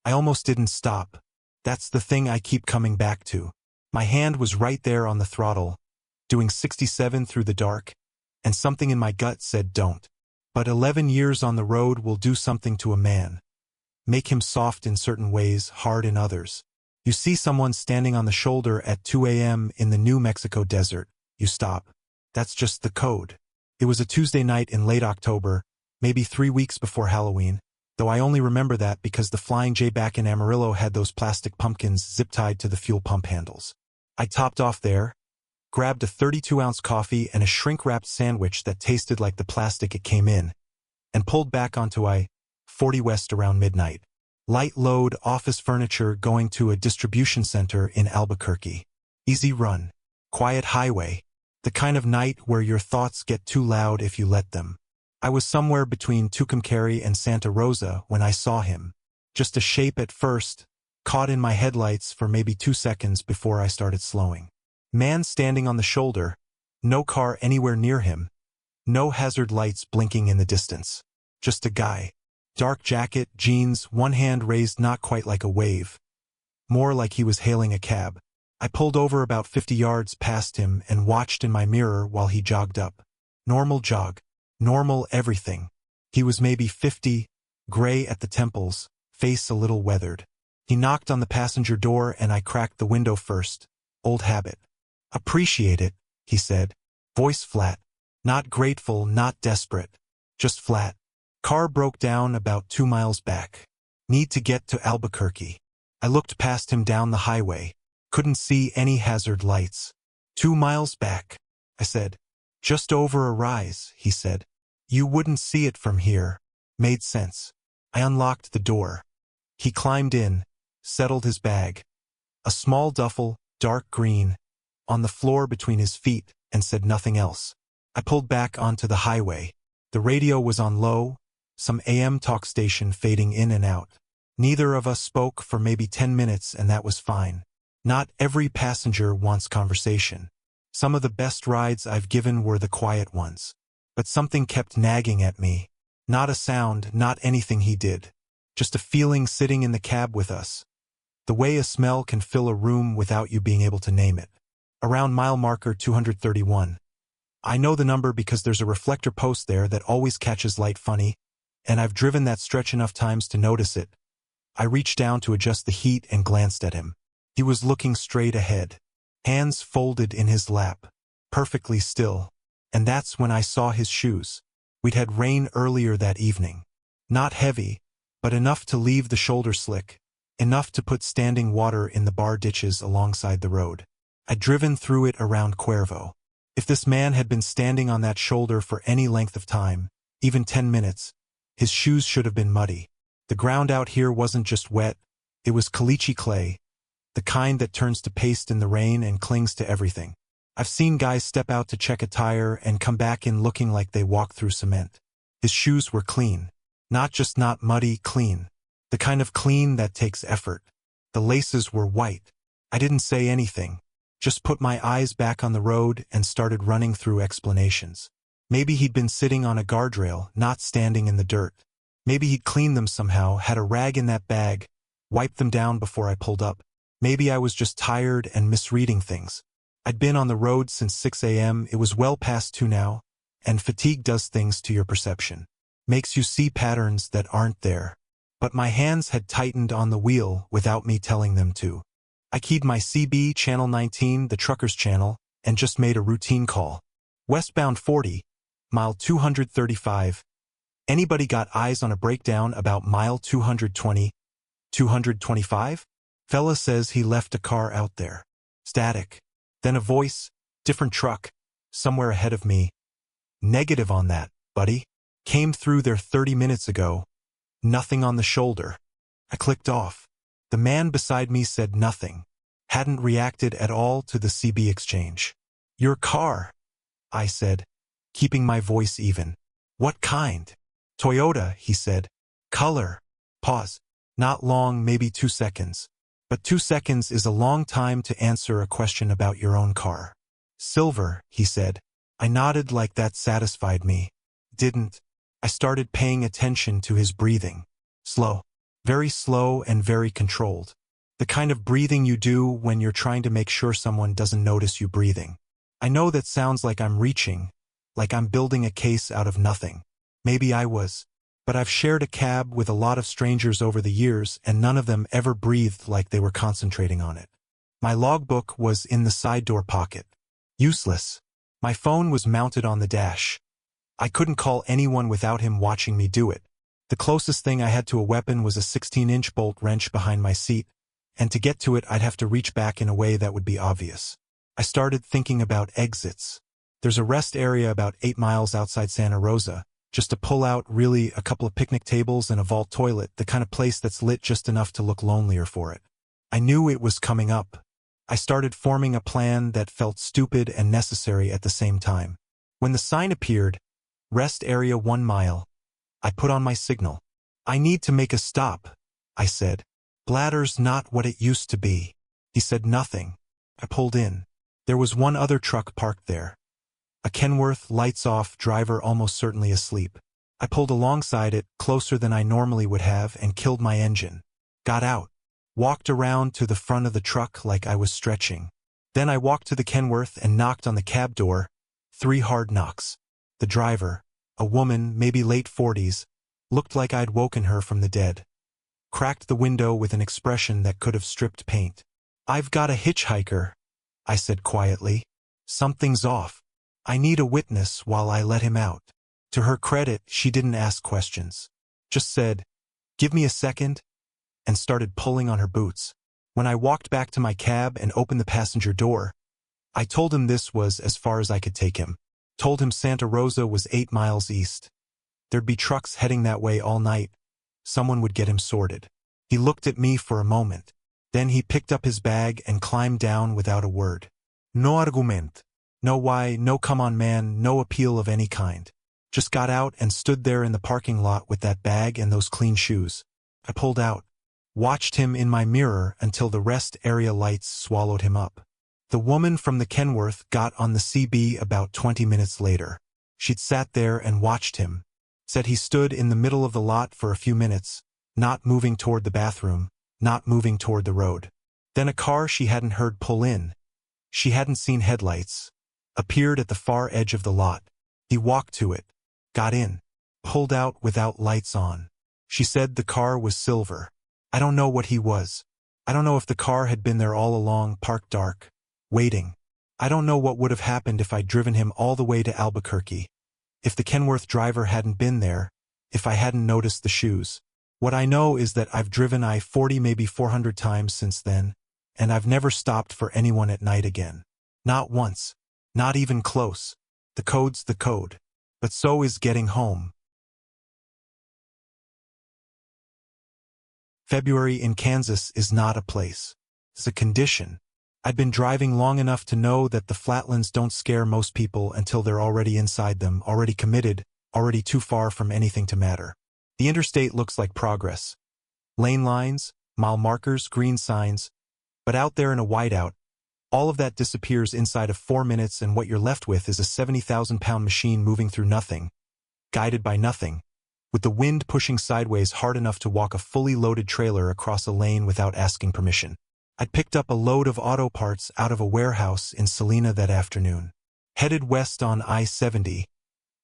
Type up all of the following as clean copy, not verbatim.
I almost didn't stop. That's the thing I keep coming back to. My hand was right there on the throttle, doing 67 through the dark, and something in my gut said don't. But 11 years on the road will do something to a man. Make him soft in certain ways, hard in others. You see someone standing on the shoulder at 2 a.m. in the New Mexico desert. You stop. That's just the code. It was a Tuesday night in late October, maybe 3 weeks before Halloween, though I only remember that because the Flying J back in Amarillo had those plastic pumpkins zip-tied to the fuel pump handles. I topped off there, grabbed a 32-ounce coffee and a shrink-wrapped sandwich that tasted like the plastic it came in, and pulled back onto I-40 West around midnight. Light load office furniture going to a distribution center in Albuquerque. Easy run. Quiet highway. The kind of night where your thoughts get too loud if you let them. I was somewhere between Tucumcari and Santa Rosa when I saw him. Just a shape at first, caught in my headlights for maybe 2 seconds before I started slowing. Man standing on the shoulder, no car anywhere near him, no hazard lights blinking in the distance. Just a guy. Dark jacket, jeans, one hand raised not quite like a wave. More like he was hailing a cab. I pulled over about 50 yards past him and watched in my mirror while he jogged up. Normal jog. Normal everything. He was maybe 50, gray at the temples, face a little weathered. He knocked on the passenger door and I cracked the window first. Old habit. Appreciate it, he said. Voice flat. Not grateful, not desperate. Just flat. Car broke down about 2 miles back. Need to get to Albuquerque. I looked past him down the highway. Couldn't see any hazard lights. 2 miles back, I said. Just over a rise, he said. You wouldn't see it from here. Made sense. I unlocked the door. He climbed in, settled his bag. A small duffel, dark green, on the floor between his feet, and said nothing else. I pulled back onto the highway. The radio was on low, some AM talk station fading in and out. Neither of us spoke for maybe 10 minutes and that was fine. Not every passenger wants conversation. Some of the best rides I've given were the quiet ones. But something kept nagging at me. Not a sound, not anything he did. Just a feeling sitting in the cab with us. The way a smell can fill a room without you being able to name it. Around mile marker 231. I know the number because there's a reflector post there that always catches light funny, and I've driven that stretch enough times to notice it. I reached down to adjust the heat and glanced at him. He was looking straight ahead. Hands folded in his lap. Perfectly still. And that's when I saw his shoes. We'd had rain earlier that evening. Not heavy, but enough to leave the shoulder slick. Enough to put standing water in the bar ditches alongside the road. I'd driven through it around Cuervo. If this man had been standing on that shoulder for any length of time, even 10 minutes, his shoes should have been muddy. The ground out here wasn't just wet, it was caliche clay, the kind that turns to paste in the rain and clings to everything. I've seen guys step out to check a tire and come back in looking like they walked through cement. His shoes were clean. Not just not muddy, clean. The kind of clean that takes effort. The laces were white. I didn't say anything. Just put my eyes back on the road and started running through explanations. Maybe he'd been sitting on a guardrail, not standing in the dirt. Maybe he'd cleaned them somehow, had a rag in that bag, wiped them down before I pulled up. Maybe I was just tired and misreading things. I'd been on the road since 6 a.m., it was well past 2 now, and fatigue does things to your perception. Makes you see patterns that aren't there. But my hands had tightened on the wheel without me telling them to. I keyed my CB channel 19, the trucker's channel, and just made a routine call. Westbound 40, mile 235. Anybody got eyes on a breakdown about mile 220, 225? Fella says he left a car out there. Static. Then a voice, different truck, somewhere ahead of me. Negative on that, buddy. Came through there 30 minutes ago. Nothing on the shoulder. I clicked off. The man beside me said nothing. Hadn't reacted at all to the CB exchange. Your car, I said, keeping my voice even. What kind? Toyota, he said. Color. Pause. Not long, maybe 2 seconds. But 2 seconds is a long time to answer a question about your own car. Silver, he said. I nodded like that satisfied me. Didn't. I started paying attention to his breathing. Slow. Very slow and very controlled. The kind of breathing you do when you're trying to make sure someone doesn't notice you breathing. I know that sounds like I'm reaching, like I'm building a case out of nothing. Maybe I was. But I've shared a cab with a lot of strangers over the years, and none of them ever breathed like they were concentrating on it. My logbook was in the side door pocket. Useless. My phone was mounted on the dash. I couldn't call anyone without him watching me do it. The closest thing I had to a weapon was a 16-inch bolt wrench behind my seat, and to get to it I'd have to reach back in a way that would be obvious. I started thinking about exits. There's a rest area about 8 miles outside Santa Rosa, just a pull-out, really a couple of picnic tables and a vault toilet, the kind of place that's lit just enough to look lonelier for it. I knew it was coming up. I started forming a plan that felt stupid and necessary at the same time. When the sign appeared, rest area 1 mile, I put on my signal. I need to make a stop, I said. Bladder's not what it used to be. He said nothing. I pulled in. There was one other truck parked there. A Kenworth, lights off, driver almost certainly asleep. I pulled alongside it, closer than I normally would have, and killed my engine. Got out. Walked around to the front of the truck like I was stretching. Then I walked to the Kenworth and knocked on the cab door. 3 hard knocks. The driver, a woman, maybe late 40s, looked like I'd woken her from the dead. Cracked the window with an expression that could have stripped paint. "I've got a hitchhiker," I said quietly. "Something's off. I need a witness while I let him out." To her credit, she didn't ask questions. Just said, "Give me a second," and started pulling on her boots. When I walked back to my cab and opened the passenger door, I told him this was as far as I could take him. Told him Santa Rosa was 8 miles east. There'd be trucks heading that way all night. Someone would get him sorted. He looked at me for a moment. Then he picked up his bag and climbed down without a word. No argument. No why, no come on man, no appeal of any kind. Just got out and stood there in the parking lot with that bag and those clean shoes. I pulled out. Watched him in my mirror until the rest area lights swallowed him up. The woman from the Kenworth got on the CB about 20 minutes later. She'd sat there and watched him. Said he stood in the middle of the lot for a few minutes, not moving toward the bathroom, not moving toward the road. Then a car she hadn't heard pull in. She hadn't seen headlights. Appeared at the far edge of the lot. He walked to it. Got in. Pulled out without lights on. She said the car was silver. I don't know what he was. I don't know if the car had been there all along, parked dark, waiting. I don't know what would have happened if I'd driven him all the way to Albuquerque. If the Kenworth driver hadn't been there, if I hadn't noticed the shoes. What I know is that I've driven I-40 maybe 400 times since then, and I've never stopped for anyone at night again. Not once. Not even close. The code's the code. But so is getting home. February in Kansas is not a place. It's a condition. I'd been driving long enough to know that the flatlands don't scare most people until they're already inside them, already committed, already too far from anything to matter. The interstate looks like progress. Lane lines, mile markers, green signs. But out there in a whiteout, all of that disappears inside of 4 minutes, and what you're left with is a 70,000-pound machine moving through nothing, guided by nothing, with the wind pushing sideways hard enough to walk a fully loaded trailer across a lane without asking permission. I'd picked up a load of auto parts out of a warehouse in Salina that afternoon, headed west on I-70,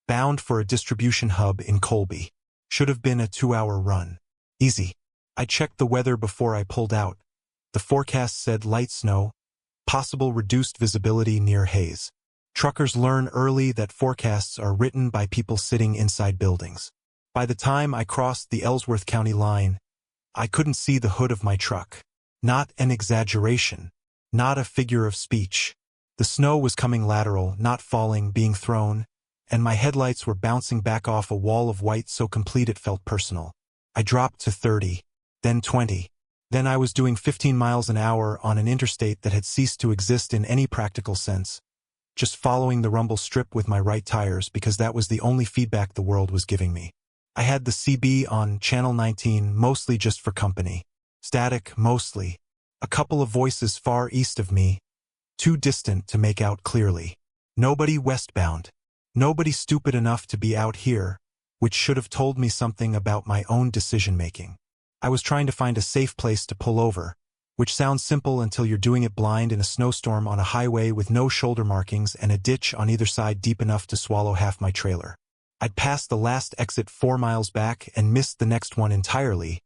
bound for a distribution hub in Colby. Should have been a 2-hour run. Easy. I checked the weather before I pulled out. The forecast said light snow, possible reduced visibility near haze. Truckers learn early that forecasts are written by people sitting inside buildings. By the time I crossed the Ellsworth County line, I couldn't see the hood of my truck. Not an exaggeration. Not a figure of speech. The snow was coming lateral, not falling, being thrown, and my headlights were bouncing back off a wall of white so complete it felt personal. I dropped to 30, then 20. Then I was doing 15 miles an hour on an interstate that had ceased to exist in any practical sense, just following the rumble strip with my right tires because that was the only feedback the world was giving me. I had the CB on Channel 19 mostly just for company. Static, mostly. A couple of voices far east of me, too distant to make out clearly. Nobody westbound. Nobody stupid enough to be out here, which should have told me something about my own decision-making. I was trying to find a safe place to pull over, which sounds simple until you're doing it blind in a snowstorm on a highway with no shoulder markings and a ditch on either side deep enough to swallow half my trailer. I'd passed the last exit 4 miles back and missed the next one entirely.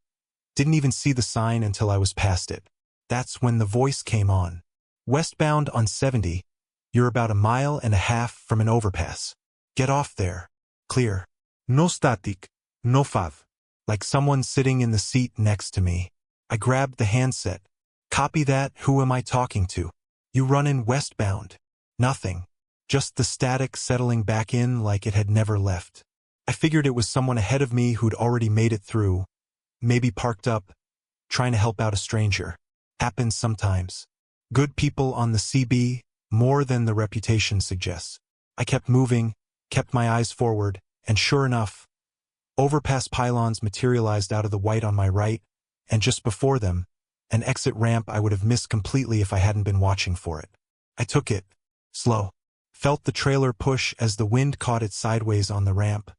Didn't even see the sign until I was past it. That's when the voice came on. Westbound on 70, you're about 1.5 miles from an overpass. Get off there. Clear. No static. No fav. Like someone sitting in the seat next to me. I grabbed the handset. Copy that, who am I talking to? You running westbound. Nothing. Just the static settling back in like it had never left. I figured it was someone ahead of me who'd already made it through. Maybe parked up, trying to help out a stranger. Happens sometimes. Good people on the CB, more than the reputation suggests. I kept moving, kept my eyes forward, and sure enough, overpass pylons materialized out of the white on my right, and just before them, an exit ramp I would have missed completely if I hadn't been watching for it. I took it, slow. Felt the trailer push as the wind caught it sideways on the ramp.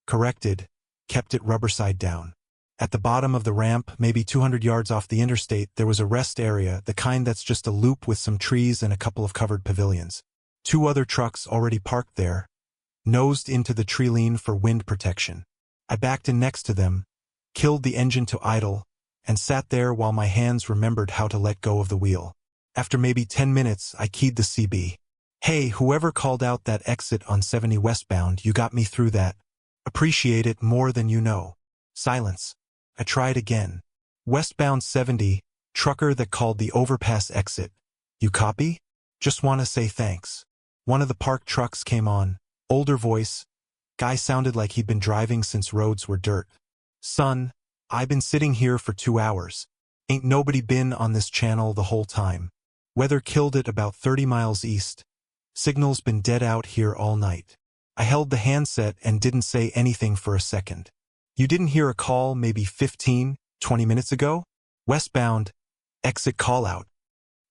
Corrected, kept it rubber side down. At the bottom of the ramp, maybe 200 yards off the interstate, there was a rest area, the kind that's just a loop with some trees and a couple of covered pavilions. 2 other trucks already parked there, nosed into the tree lean for wind protection. I backed in next to them, killed the engine to idle, and sat there while my hands remembered how to let go of the wheel. After maybe 10 minutes, I keyed the CB. Hey, whoever called out that exit on 70 westbound, you got me through that. Appreciate it more than you know. Silence. I tried again. Westbound 70, trucker that called the overpass exit. You copy? Just want to say thanks. One of the parked trucks came on. Older voice. Guy sounded like he'd been driving since roads were dirt. Son, I've been sitting here for 2 hours. Ain't nobody been on this channel the whole time. Weather killed it about 30 miles east. Signal's been dead out here all night. I held the handset and didn't say anything for a second. You didn't hear a call maybe 15, 20 minutes ago? Westbound. Exit call out.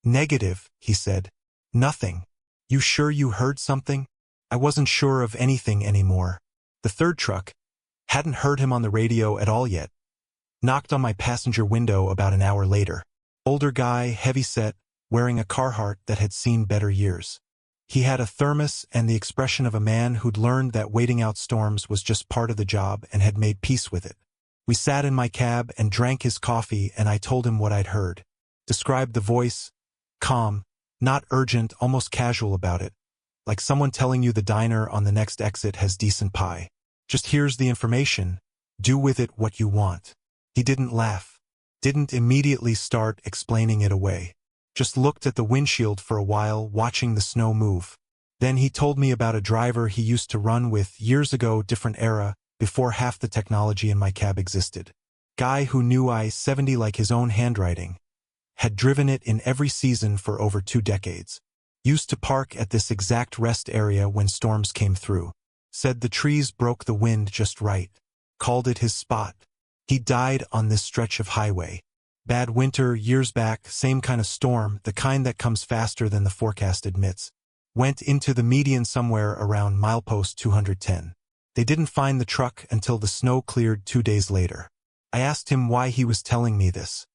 Negative, he said. Nothing. You sure you heard something? I wasn't sure of anything anymore. The third truck, hadn't heard him on the radio at all yet. Knocked on my passenger window about an hour later. Older guy, heavy-set, wearing a Carhartt that had seen better years. He had a thermos and the expression of a man who'd learned that waiting out storms was just part of the job and had made peace with it. We sat in my cab and drank his coffee, and I told him what I'd heard. Described the voice, calm, not urgent, almost casual about it, like someone telling you the diner on the next exit has decent pie. Just here's the information, do with it what you want. He didn't laugh, didn't immediately start explaining it away. Just looked at the windshield for a while, watching the snow move. Then he told me about a driver he used to run with years ago, different era, before half the technology in my cab existed. Guy who knew I-70 like his own handwriting. Had driven it in every season for over 2 decades. Used to park at this exact rest area when storms came through. Said the trees broke the wind just right. Called it his spot. He died on this stretch of highway. Bad winter, years back, same kind of storm, the kind that comes faster than the forecast admits. Went into the median somewhere around milepost 210. They didn't find the truck until the snow cleared 2 days later. I asked him why he was telling me this.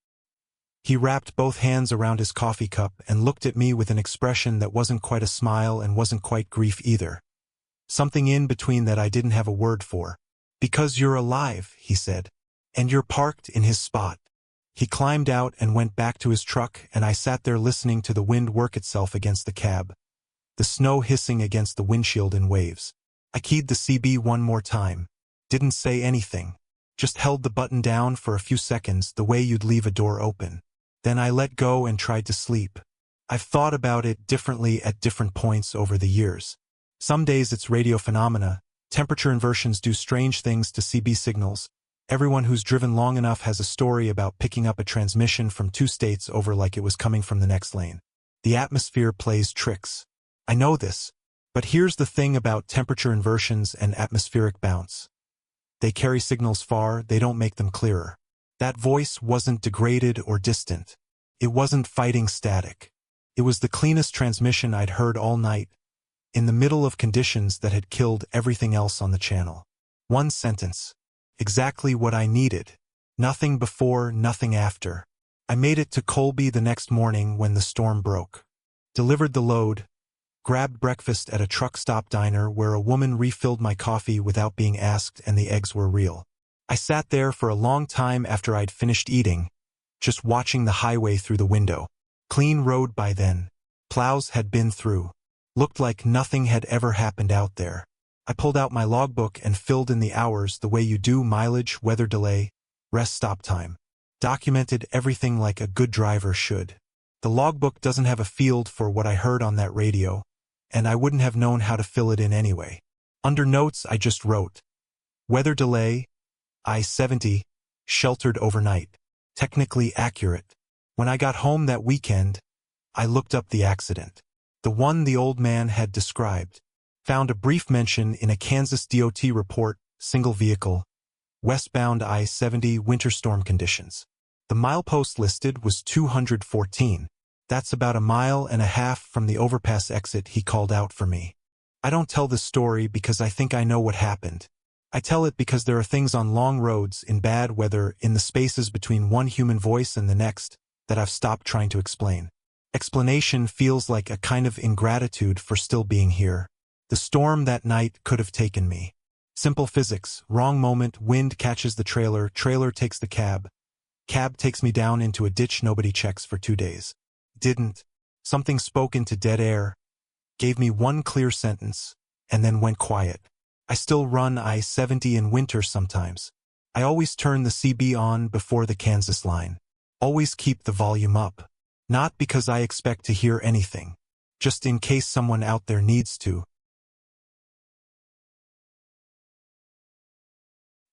He wrapped both hands around his coffee cup and looked at me with an expression that wasn't quite a smile and wasn't quite grief either. Something in between that I didn't have a word for. Because you're alive, he said. And you're parked in his spot. He climbed out and went back to his truck, and I sat there listening to the wind work itself against the cab. The snow hissing against the windshield in waves. I keyed the CB one more time. Didn't say anything. Just held the button down for a few seconds, the way you'd leave a door open. Then I let go and tried to sleep. I've thought about it differently at different points over the years. Some days it's radio phenomena. Temperature inversions do strange things to CB signals. Everyone who's driven long enough has a story about picking up a transmission from 2 states over like it was coming from the next lane. The atmosphere plays tricks. I know this, but here's the thing about temperature inversions and atmospheric bounce. They carry signals far, they don't make them clearer. That voice wasn't degraded or distant. It wasn't fighting static. It was the cleanest transmission I'd heard all night, in the middle of conditions that had killed everything else on the channel. One sentence. Exactly what I needed. Nothing before, nothing after. I made it to Colby the next morning when the storm broke. Delivered the load, grabbed breakfast at a truck stop diner where a woman refilled my coffee without being asked and the eggs were real. I sat there for a long time after I'd finished eating, just watching the highway through the window. Clean road by then. Plows had been through. Looked like nothing had ever happened out there. I pulled out my logbook and filled in the hours the way you do: mileage, weather delay, rest stop time. Documented everything like a good driver should. The logbook doesn't have a field for what I heard on that radio, and I wouldn't have known how to fill it in anyway. Under notes I just wrote, weather delay, I-70, sheltered overnight. Technically accurate. When I got home that weekend, I looked up the accident. The one the old man had described. Found a brief mention in a Kansas DOT report, single vehicle, westbound I-70, winter storm conditions. The milepost listed was 214. That's about a mile and a half from the overpass exit he called out for me. I don't tell this story because I think I know what happened. I tell it because there are things on long roads, in bad weather, in the spaces between one human voice and the next, that I've stopped trying to explain. Explanation feels like a kind of ingratitude for still being here. The storm that night could have taken me. Simple physics, wrong moment, wind catches the trailer, trailer takes the cab. Cab takes me down into a ditch nobody checks for 2 days. Didn't. Something spoke into dead air, gave me one clear sentence, and then went quiet. I still run I-70 in winter sometimes. I always turn the CB on before the Kansas line. Always keep the volume up. Not because I expect to hear anything. Just in case someone out there needs to.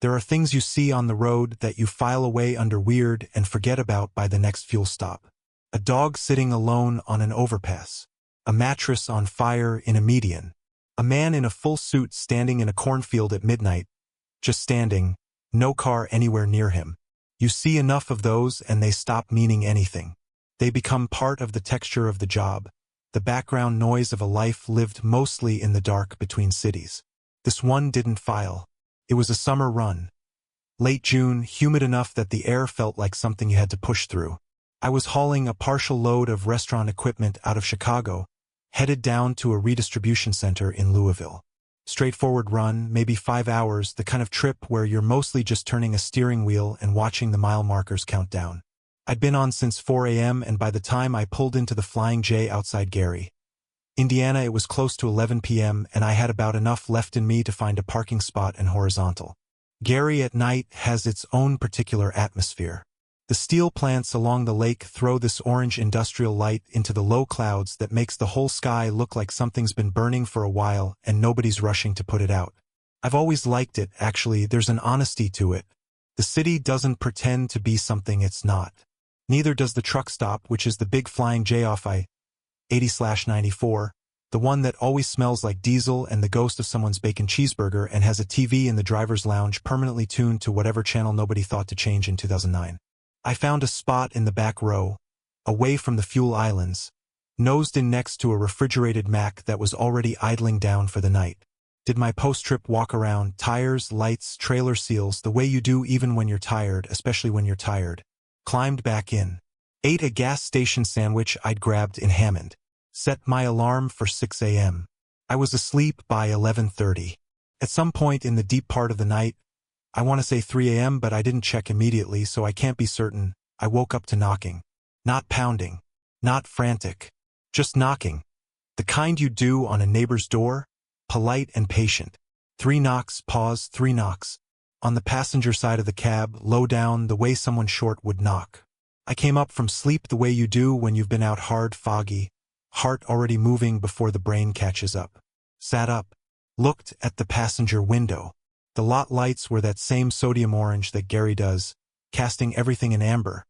There are things you see on the road that you file away under weird and forget about by the next fuel stop. A dog sitting alone on an overpass. A mattress on fire in a median. A man in a full suit standing in a cornfield at midnight. Just standing, no car anywhere near him. You see enough of those and they stop meaning anything. They become part of the texture of the job, the background noise of a life lived mostly in the dark between cities. This one didn't file. It was a summer run. Late June, humid enough that the air felt like something you had to push through. I was hauling a partial load of restaurant equipment out of Chicago, headed down to a redistribution center in Louisville. Straightforward run, maybe 5 hours, the kind of trip where you're mostly just turning a steering wheel and watching the mile markers count down. I'd been on since 4 a.m. and by the time I pulled into the Flying J outside Gary, Indiana, it was close to 11 p.m. and I had about enough left in me to find a parking spot and horizontal. Gary at night has its own particular atmosphere. The steel plants along the lake throw this orange industrial light into the low clouds that makes the whole sky look like something's been burning for a while and nobody's rushing to put it out. I've always liked it, actually. There's an honesty to it. The city doesn't pretend to be something it's not. Neither does the truck stop, which is the big Flying J off I-80/94, the one that always smells like diesel and the ghost of someone's bacon cheeseburger and has a TV in the driver's lounge permanently tuned to whatever channel nobody thought to change in 2009. I found a spot in the back row, away from the fuel islands, nosed in next to a refrigerated Mac that was already idling down for the night. Did my post-trip walk around, tires, lights, trailer seals, the way you do even when you're tired, especially when you're tired. Climbed back in. Ate a gas station sandwich I'd grabbed in Hammond. Set my alarm for 6 a.m. I was asleep by 11:30. At some point in the deep part of the night, I want to say 3 a.m., but I didn't check immediately, so I can't be certain, I woke up to knocking. Not pounding. Not frantic. Just knocking. The kind you do on a neighbor's door, polite and patient. 3 knocks, pause, 3 knocks. On the passenger side of the cab, low down, the way someone short would knock. I came up from sleep the way you do when you've been out hard, foggy, heart already moving before the brain catches up. Sat up. Looked at the passenger window. The lot lights were that same sodium orange that Gary does, casting everything in amber.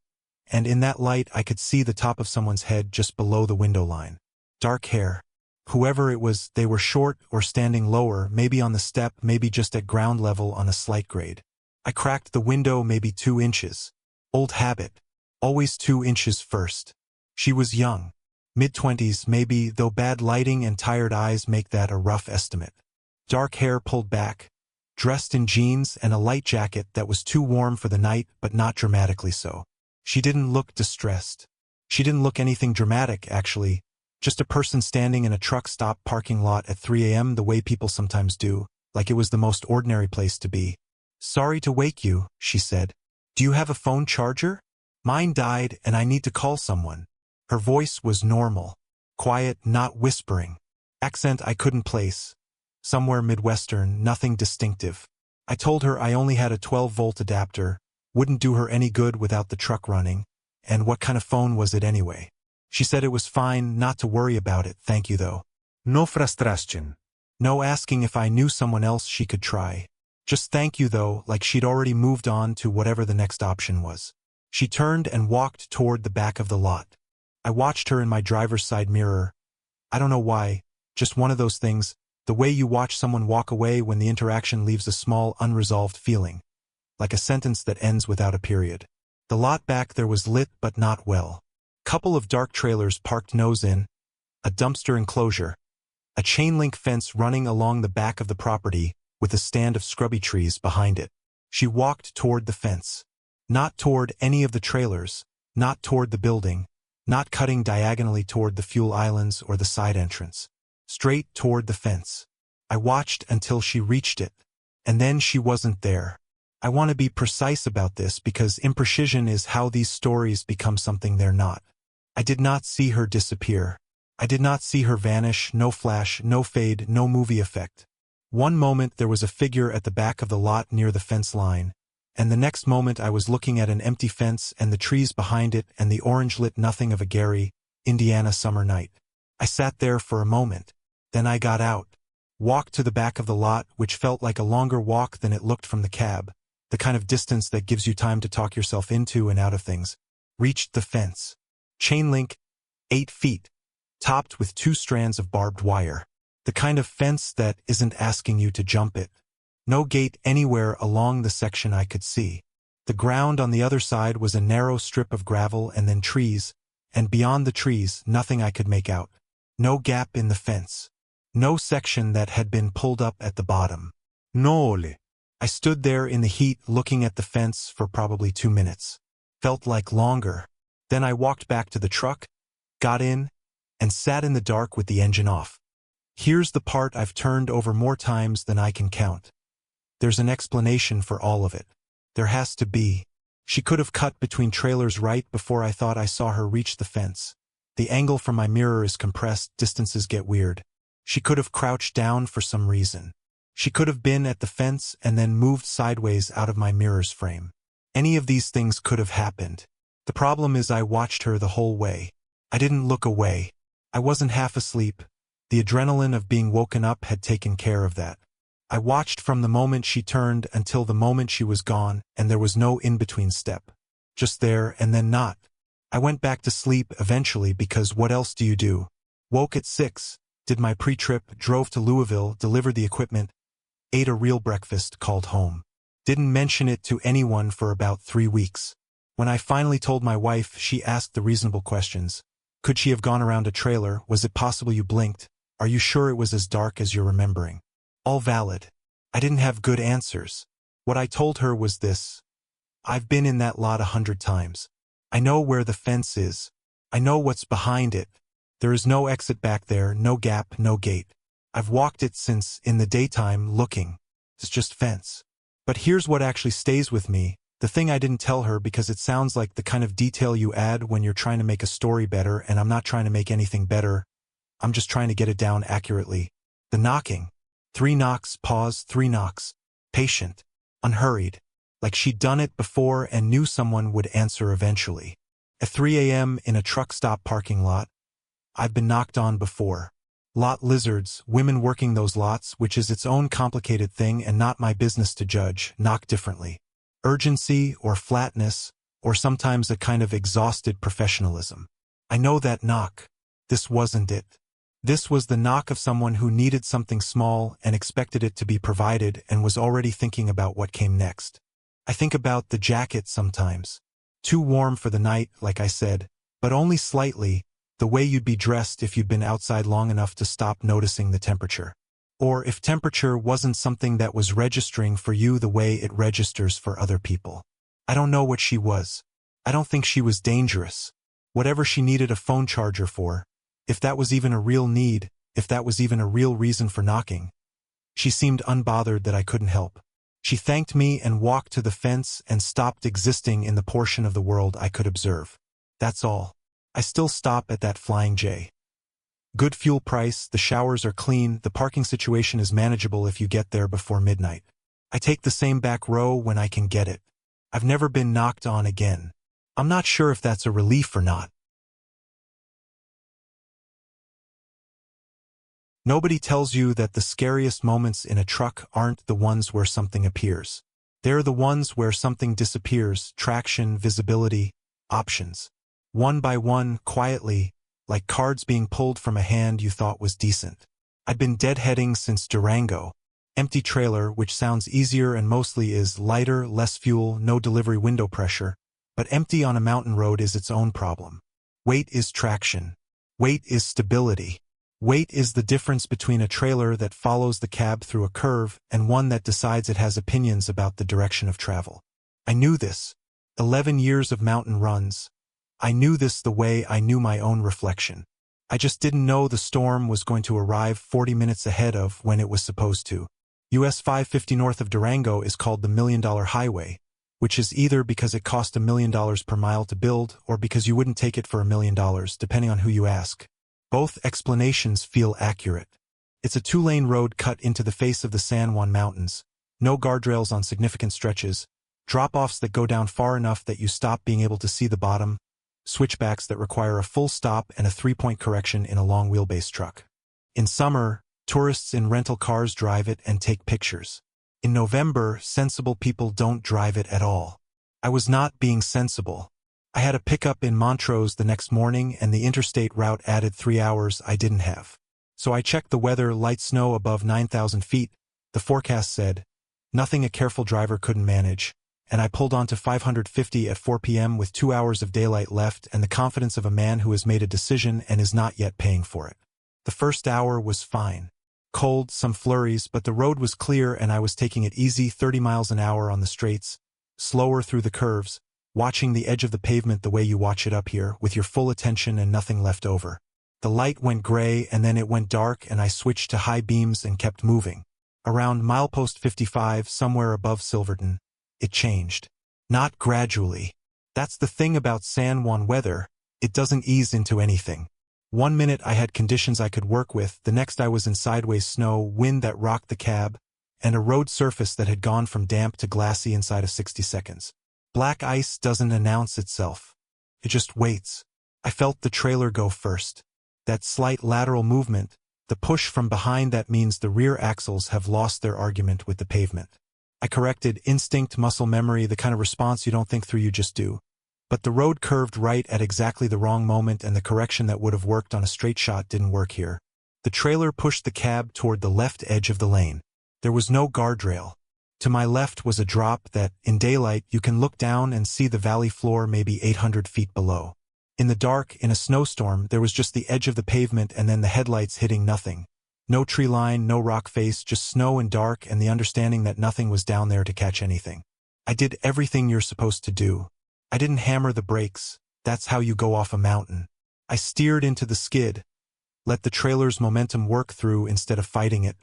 And in that light I could see the top of someone's head just below the window line. Dark hair. Whoever it was, they were short or standing lower, maybe on the step, maybe just at ground level on a slight grade. I cracked the window maybe 2 inches. Old habit. Always 2 inches first. She was young. Mid-20s maybe, though bad lighting and tired eyes make that a rough estimate. Dark hair pulled back. dressed in jeans and a light jacket that was too warm for the night but not dramatically so. She didn't look distressed. She didn't look anything dramatic, actually. Just a person standing in a truck stop parking lot at 3 a.m. the way people sometimes do, like it was the most ordinary place to be. "Sorry to wake you," she said. "Do you have a phone charger? Mine died and I need to call someone." Her voice was normal. Quiet, not whispering. Accent I couldn't place. Somewhere Midwestern, nothing distinctive. I told her I only had a 12-volt adapter, wouldn't do her any good without the truck running, and what kind of phone was it anyway? She said it was fine, not to worry about it, thank you though. No frustration. No asking if I knew someone else she could try. Just thank you though, like she'd already moved on to whatever the next option was. She turned and walked toward the back of the lot. I watched her in my driver's side mirror. I don't know why, just one of those things, the way you watch someone walk away when the interaction leaves a small, unresolved feeling, like a sentence that ends without a period. The lot back there was lit but not well. Couple of dark trailers parked nose in, a dumpster enclosure, a chain-link fence running along the back of the property with a stand of scrubby trees behind it. She walked toward the fence. Not toward any of the trailers, not toward the building, not cutting diagonally toward the fuel islands or the side entrance. Straight toward the fence. I watched until she reached it. And then she wasn't there. I want to be precise about this because imprecision is how these stories become something they're not. I did not see her disappear. I did not see her vanish, no flash, no fade, no movie effect. One moment there was a figure at the back of the lot near the fence line, and the next moment I was looking at an empty fence and the trees behind it and the orange-lit nothing of a Gary, Indiana summer night. I sat there for a moment. Then I got out, walked to the back of the lot, which felt like a longer walk than it looked from the cab, the kind of distance that gives you time to talk yourself into and out of things. Reached the fence. Chain link, 8 feet, topped with 2 strands of barbed wire. The kind of fence that isn't asking you to jump it. No gate anywhere along the section I could see. The ground on the other side was a narrow strip of gravel and then trees, and beyond the trees, nothing I could make out. No gap in the fence. No section that had been pulled up at the bottom. Nole. I stood there in the heat looking at the fence for probably 2 minutes. Felt like longer. Then I walked back to the truck, got in, and sat in the dark with the engine off. Here's the part I've turned over more times than I can count. There's an explanation for all of it. There has to be. She could have cut between trailers right before I thought I saw her reach the fence. The angle from my mirror is compressed, distances get weird. She could have crouched down for some reason. She could have been at the fence and then moved sideways out of my mirror's frame. Any of these things could have happened. The problem is I watched her the whole way. I didn't look away. I wasn't half asleep. The adrenaline of being woken up had taken care of that. I watched from the moment she turned until the moment she was gone, and there was no in-between step. Just there and then not. I went back to sleep eventually because what else do you do? Woke at 6, did my pre-trip, drove to Louisville, delivered the equipment, ate a real breakfast, called home. Didn't mention it to anyone for about 3 weeks. When I finally told my wife, she asked the reasonable questions. Could she have gone around a trailer? Was it possible you blinked? Are you sure it was as dark as you're remembering? All valid. I didn't have good answers. What I told her was this. I've been in that lot 100 times. I know where the fence is. I know what's behind it. There is no exit back there, no gap, no gate. I've walked it since, in the daytime, looking. It's just fence. But here's what actually stays with me, the thing I didn't tell her because it sounds like the kind of detail you add when you're trying to make a story better, and I'm not trying to make anything better. I'm just trying to get it down accurately. The knocking. 3 knocks, pause, 3 knocks. Patient. Unhurried. Like she'd done it before and knew someone would answer eventually. At 3 a.m. in a truck stop parking lot. I've been knocked on before. Lot lizards, women working those lots, which is its own complicated thing and not my business to judge, knock differently. Urgency or flatness, or sometimes a kind of exhausted professionalism. I know that knock. This wasn't it. This was the knock of someone who needed something small and expected it to be provided and was already thinking about what came next. I think about the jacket sometimes. Too warm for the night, like I said, but only slightly, the way you'd be dressed if you'd been outside long enough to stop noticing the temperature. Or if temperature wasn't something that was registering for you the way it registers for other people. I don't know what she was. I don't think she was dangerous. Whatever she needed a phone charger for, if that was even a real need, if that was even a real reason for knocking. She seemed unbothered that I couldn't help. She thanked me and walked to the fence and stopped existing in the portion of the world I could observe. That's all. I still stop at that Flying J. Good fuel price, the showers are clean, the parking situation is manageable if you get there before midnight. I take the same back row when I can get it. I've never been knocked on again. I'm not sure if that's a relief or not. Nobody tells you that the scariest moments in a truck aren't the ones where something appears. They're the ones where something disappears, traction, visibility, options. One by one, quietly, like cards being pulled from a hand you thought was decent. I'd been deadheading since Durango. Empty trailer, which sounds easier and mostly is lighter, less fuel, no delivery window pressure. But empty on a mountain road is its own problem. Weight is traction. Weight is stability. Weight is the difference between a trailer that follows the cab through a curve and one that decides it has opinions about the direction of travel. I knew this. 11 years of mountain runs. I knew this the way I knew my own reflection. I just didn't know the storm was going to arrive 40 minutes ahead of when it was supposed to. US 550 north of Durango is called the $1 Million Highway, which is either because it cost $1 million per mile to build or because you wouldn't take it for $1 million, depending on who you ask. Both explanations feel accurate. It's a two-lane road cut into the face of the San Juan Mountains, no guardrails on significant stretches, drop-offs that go down far enough that you stop being able to see the bottom, switchbacks that require a full stop and a three-point correction in a long wheelbase truck. In summer, tourists in rental cars drive it and take pictures. In November, sensible people don't drive it at all. I was not being sensible. I had a pickup in Montrose the next morning and the interstate route added 3 hours I didn't have. So I checked the weather, light snow above 9,000 feet, the forecast said, nothing a careful driver couldn't manage, and I pulled onto 550 at 4 p.m. with 2 hours of daylight left and the confidence of a man who has made a decision and is not yet paying for it. The first hour was fine. Cold, some flurries, but the road was clear and I was taking it easy 30 miles an hour on the straights, slower through the curves, watching the edge of the pavement the way you watch it up here, with your full attention and nothing left over. The light went gray and then it went dark and I switched to high beams and kept moving. Around milepost 55, somewhere above Silverton, it changed. Not gradually. That's the thing about San Juan weather, it doesn't ease into anything. 1 minute I had conditions I could work with, the next I was in sideways snow, wind that rocked the cab, and a road surface that had gone from damp to glassy inside of 60 seconds. Black ice doesn't announce itself. It just waits. I felt the trailer go first. That slight lateral movement, the push from behind, that means the rear axles have lost their argument with the pavement. I corrected, instinct, muscle memory, the kind of response you don't think through, you just do. But the road curved right at exactly the wrong moment and the correction that would have worked on a straight shot didn't work here. The trailer pushed the cab toward the left edge of the lane. There was no guardrail. To my left was a drop that, in daylight, you can look down and see the valley floor maybe 800 feet below. In the dark, in a snowstorm, there was just the edge of the pavement and then the headlights hitting nothing. No tree line, no rock face, just snow and dark and the understanding that nothing was down there to catch anything. I did everything you're supposed to do. I didn't hammer the brakes. That's how you go off a mountain. I steered into the skid, let the trailer's momentum work through instead of fighting it,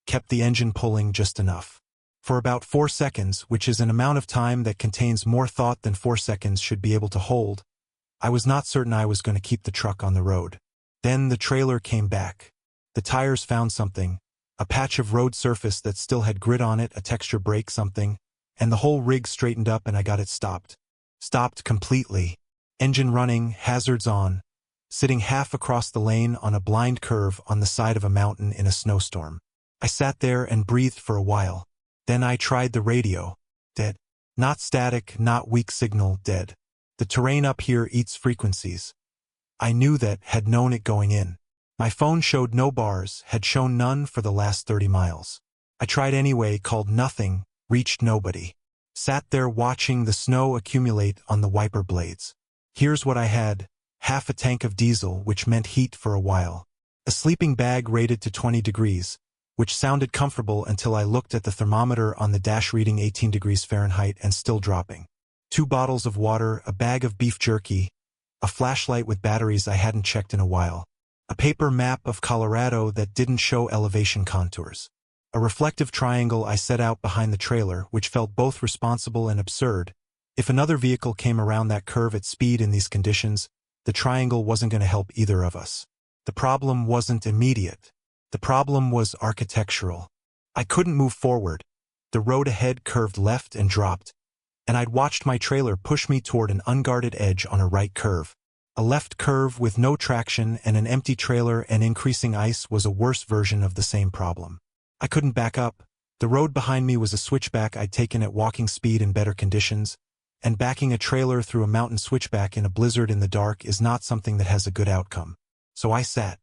kept the engine pulling just enough. For about 4 seconds, which is an amount of time that contains more thought than 4 seconds should be able to hold, I was not certain I was going to keep the truck on the road. Then the trailer came back. The tires found something, a patch of road surface that still had grit on it, a texture break, something, and the whole rig straightened up and I got it stopped. Stopped completely. Engine running, hazards on, sitting half across the lane on a blind curve on the side of a mountain in a snowstorm. I sat there and breathed for a while. Then I tried the radio. Dead. Not static, not weak signal, dead. The terrain up here eats frequencies. I knew that, had known it going in. My phone showed no bars, had shown none for the last 30 miles. I tried anyway, called nothing, reached nobody. Sat there watching the snow accumulate on the wiper blades. Here's what I had: half a tank of diesel, which meant heat for a while. A sleeping bag rated to 20 degrees, which sounded comfortable until I looked at the thermometer on the dash reading 18 degrees Fahrenheit and still dropping. 2 bottles of water, a bag of beef jerky, a flashlight with batteries I hadn't checked in a while, a paper map of Colorado that didn't show elevation contours, a reflective triangle I set out behind the trailer, which felt both responsible and absurd. If another vehicle came around that curve at speed in these conditions, the triangle wasn't going to help either of us. The problem wasn't immediate. The problem was architectural. I couldn't move forward. The road ahead curved left and dropped, and I'd watched my trailer push me toward an unguarded edge on a right curve. A left curve with no traction and an empty trailer and increasing ice was a worse version of the same problem. I couldn't back up. The road behind me was a switchback I'd taken at walking speed in better conditions, and backing a trailer through a mountain switchback in a blizzard in the dark is not something that has a good outcome. So I sat.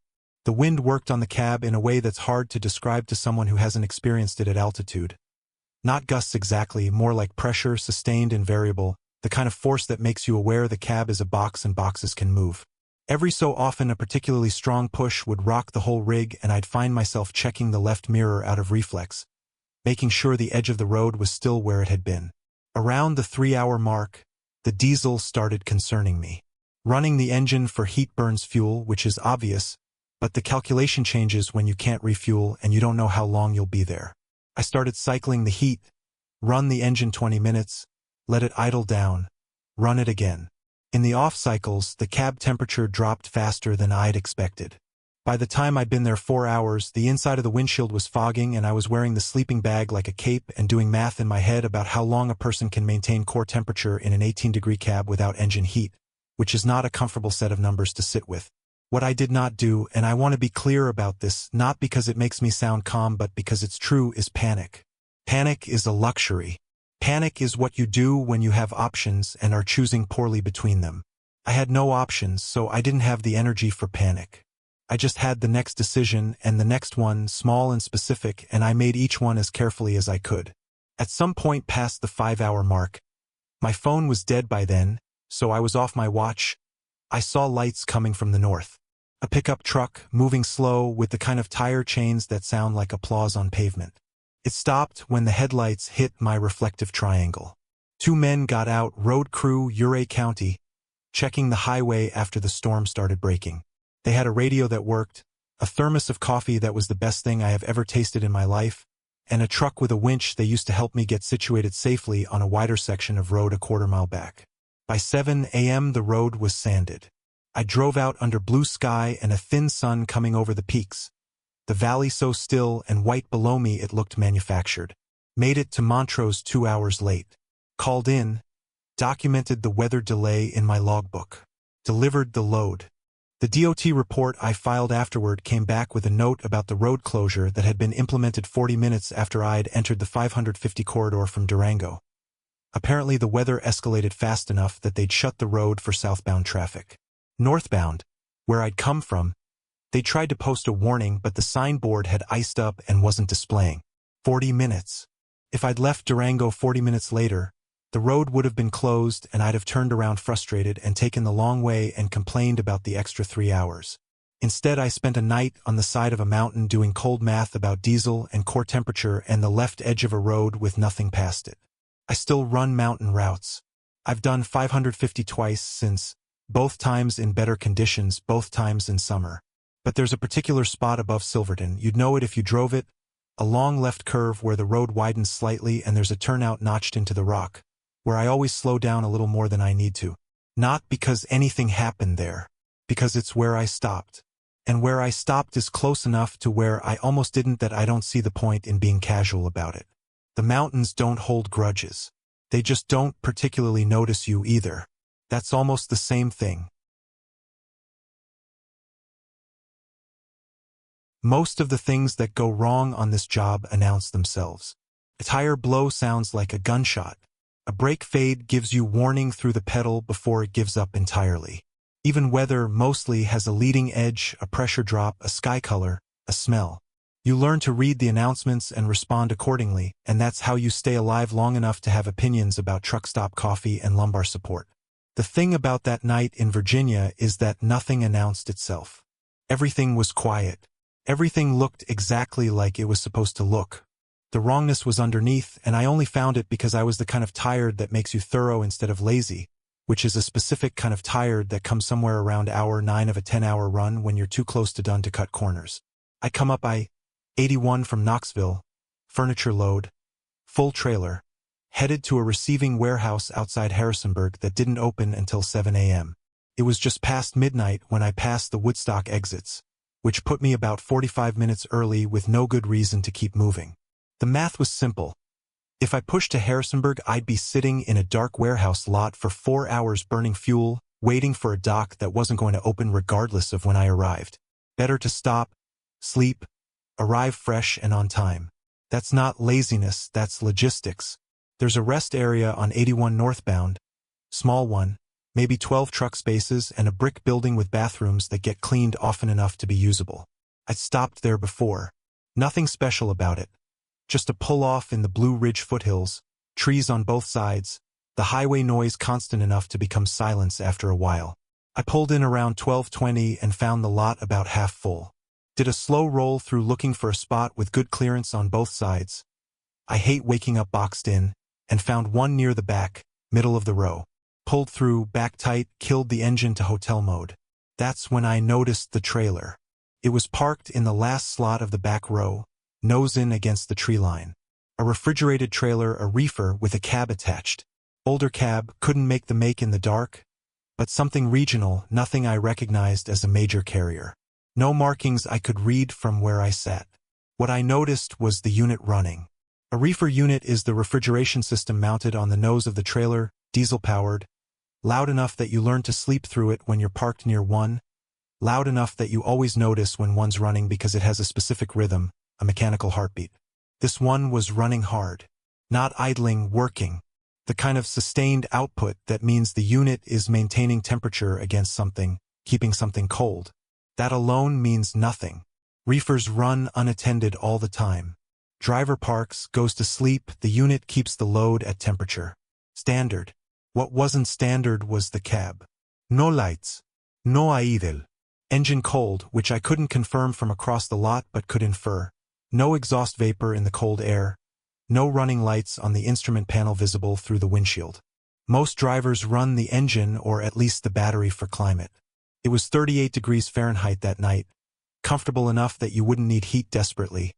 The wind worked on the cab in a way that's hard to describe to someone who hasn't experienced it at altitude. Not gusts exactly, more like pressure, sustained and variable, the kind of force that makes you aware the cab is a box and boxes can move. Every so often a particularly strong push would rock the whole rig and I'd find myself checking the left mirror out of reflex, making sure the edge of the road was still where it had been. Around the 3-hour mark, the diesel started concerning me. Running the engine for heat burns fuel, which is obvious, but the calculation changes when you can't refuel and you don't know how long you'll be there. I started cycling the heat, run the engine 20 minutes, let it idle down, run it again. In the off cycles, the cab temperature dropped faster than I'd expected. By the time I'd been there 4 hours, the inside of the windshield was fogging and I was wearing the sleeping bag like a cape and doing math in my head about how long a person can maintain core temperature in an 18-degree cab without engine heat, which is not a comfortable set of numbers to sit with. What I did not do, and I want to be clear about this, not because it makes me sound calm but because it's true, is panic. Panic is a luxury. Panic is what you do when you have options and are choosing poorly between them. I had no options, so I didn't have the energy for panic. I just had the next decision and the next one, small and specific, and I made each one as carefully as I could. At some point past the 5-hour mark, my phone was dead by then, so I was off my watch. I saw lights coming from the north. A pickup truck, moving slow, with the kind of tire chains that sound like applause on pavement. It stopped when the headlights hit my reflective triangle. 2 men got out, road crew, Uray County, checking the highway after the storm started breaking. They had a radio that worked, a thermos of coffee that was the best thing I have ever tasted in my life, and a truck with a winch they used to help me get situated safely on a wider section of road a quarter-mile back. By 7 a.m. the road was sanded. I drove out under blue sky and a thin sun coming over the peaks. The valley so still and white below me it looked manufactured. Made it to Montrose 2 hours late. Called in. Documented the weather delay in my logbook. Delivered the load. The DOT report I filed afterward came back with a note about the road closure that had been implemented 40 minutes after I'd entered the 550 corridor from Durango. Apparently the weather escalated fast enough that they'd shut the road for southbound traffic. Northbound, where I'd come from, they tried to post a warning but the signboard had iced up and wasn't displaying. 40 minutes. If I'd left Durango 40 minutes later, the road would have been closed and I'd have turned around frustrated and taken the long way and complained about the extra 3 hours. Instead, I spent a night on the side of a mountain doing cold math about diesel and core temperature and the left edge of a road with nothing past it. I still run mountain routes. I've done 550 twice since, both times in better conditions, both times in summer. But there's a particular spot above Silverton, you'd know it if you drove it, a long left curve where the road widens slightly and there's a turnout notched into the rock, where I always slow down a little more than I need to. Not because anything happened there, because it's where I stopped. And where I stopped is close enough to where I almost didn't that I don't see the point in being casual about it. The mountains don't hold grudges. They just don't particularly notice you either. That's almost the same thing. Most of the things that go wrong on this job announce themselves. A tire blow sounds like a gunshot. A brake fade gives you warning through the pedal before it gives up entirely. Even weather mostly has a leading edge, a pressure drop, a sky color, a smell. You learn to read the announcements and respond accordingly, and that's how you stay alive long enough to have opinions about truck stop coffee and lumbar support. The thing about that night in Virginia is that nothing announced itself. Everything was quiet. Everything looked exactly like it was supposed to look. The wrongness was underneath, and I only found it because I was the kind of tired that makes you thorough instead of lazy, which is a specific kind of tired that comes somewhere around hour 9 of a 10-hour run when you're too close to done to cut corners. I come up I-81 from Knoxville, furniture load, full trailer, headed to a receiving warehouse outside Harrisonburg that didn't open until 7 a.m. It was just past midnight when I passed the Woodstock exits, which put me about 45 minutes early with no good reason to keep moving. The math was simple. If I pushed to Harrisonburg, I'd be sitting in a dark warehouse lot for 4 hours burning fuel, waiting for a dock that wasn't going to open regardless of when I arrived. Better to stop, sleep, arrive fresh and on time. That's not laziness, that's logistics. There's a rest area on 81 northbound, small one, maybe 12 truck spaces and a brick building with bathrooms that get cleaned often enough to be usable. I'd stopped there before. Nothing special about it. Just a pull-off in the Blue Ridge foothills, trees on both sides, the highway noise constant enough to become silence after a while. I pulled in around 12:20 and found the lot about half full. Did a slow roll through looking for a spot with good clearance on both sides. I hate waking up boxed in, and found one near the back, middle of the row. Pulled through, back tight, killed the engine to hotel mode. That's when I noticed the trailer. It was parked in the last slot of the back row, nose in against the tree line. A refrigerated trailer, a reefer with a cab attached. Older cab, couldn't make the make in the dark, but something regional, nothing I recognized as a major carrier. No markings I could read from where I sat. What I noticed was the unit running. A reefer unit is the refrigeration system mounted on the nose of the trailer, diesel-powered, loud enough that you learn to sleep through it when you're parked near one, loud enough that you always notice when one's running because it has a specific rhythm, a mechanical heartbeat. This one was running hard. Not idling, working. The kind of sustained output that means the unit is maintaining temperature against something, keeping something cold. That alone means nothing. Reefers run unattended all the time. Driver parks, goes to sleep, the unit keeps the load at temperature. Standard. What wasn't standard was the cab. No lights. No idle. Engine cold, which I couldn't confirm from across the lot but could infer. No exhaust vapor in the cold air. No running lights on the instrument panel visible through the windshield. Most drivers run the engine or at least the battery for climate. It was 38 degrees Fahrenheit that night, comfortable enough that you wouldn't need heat desperately.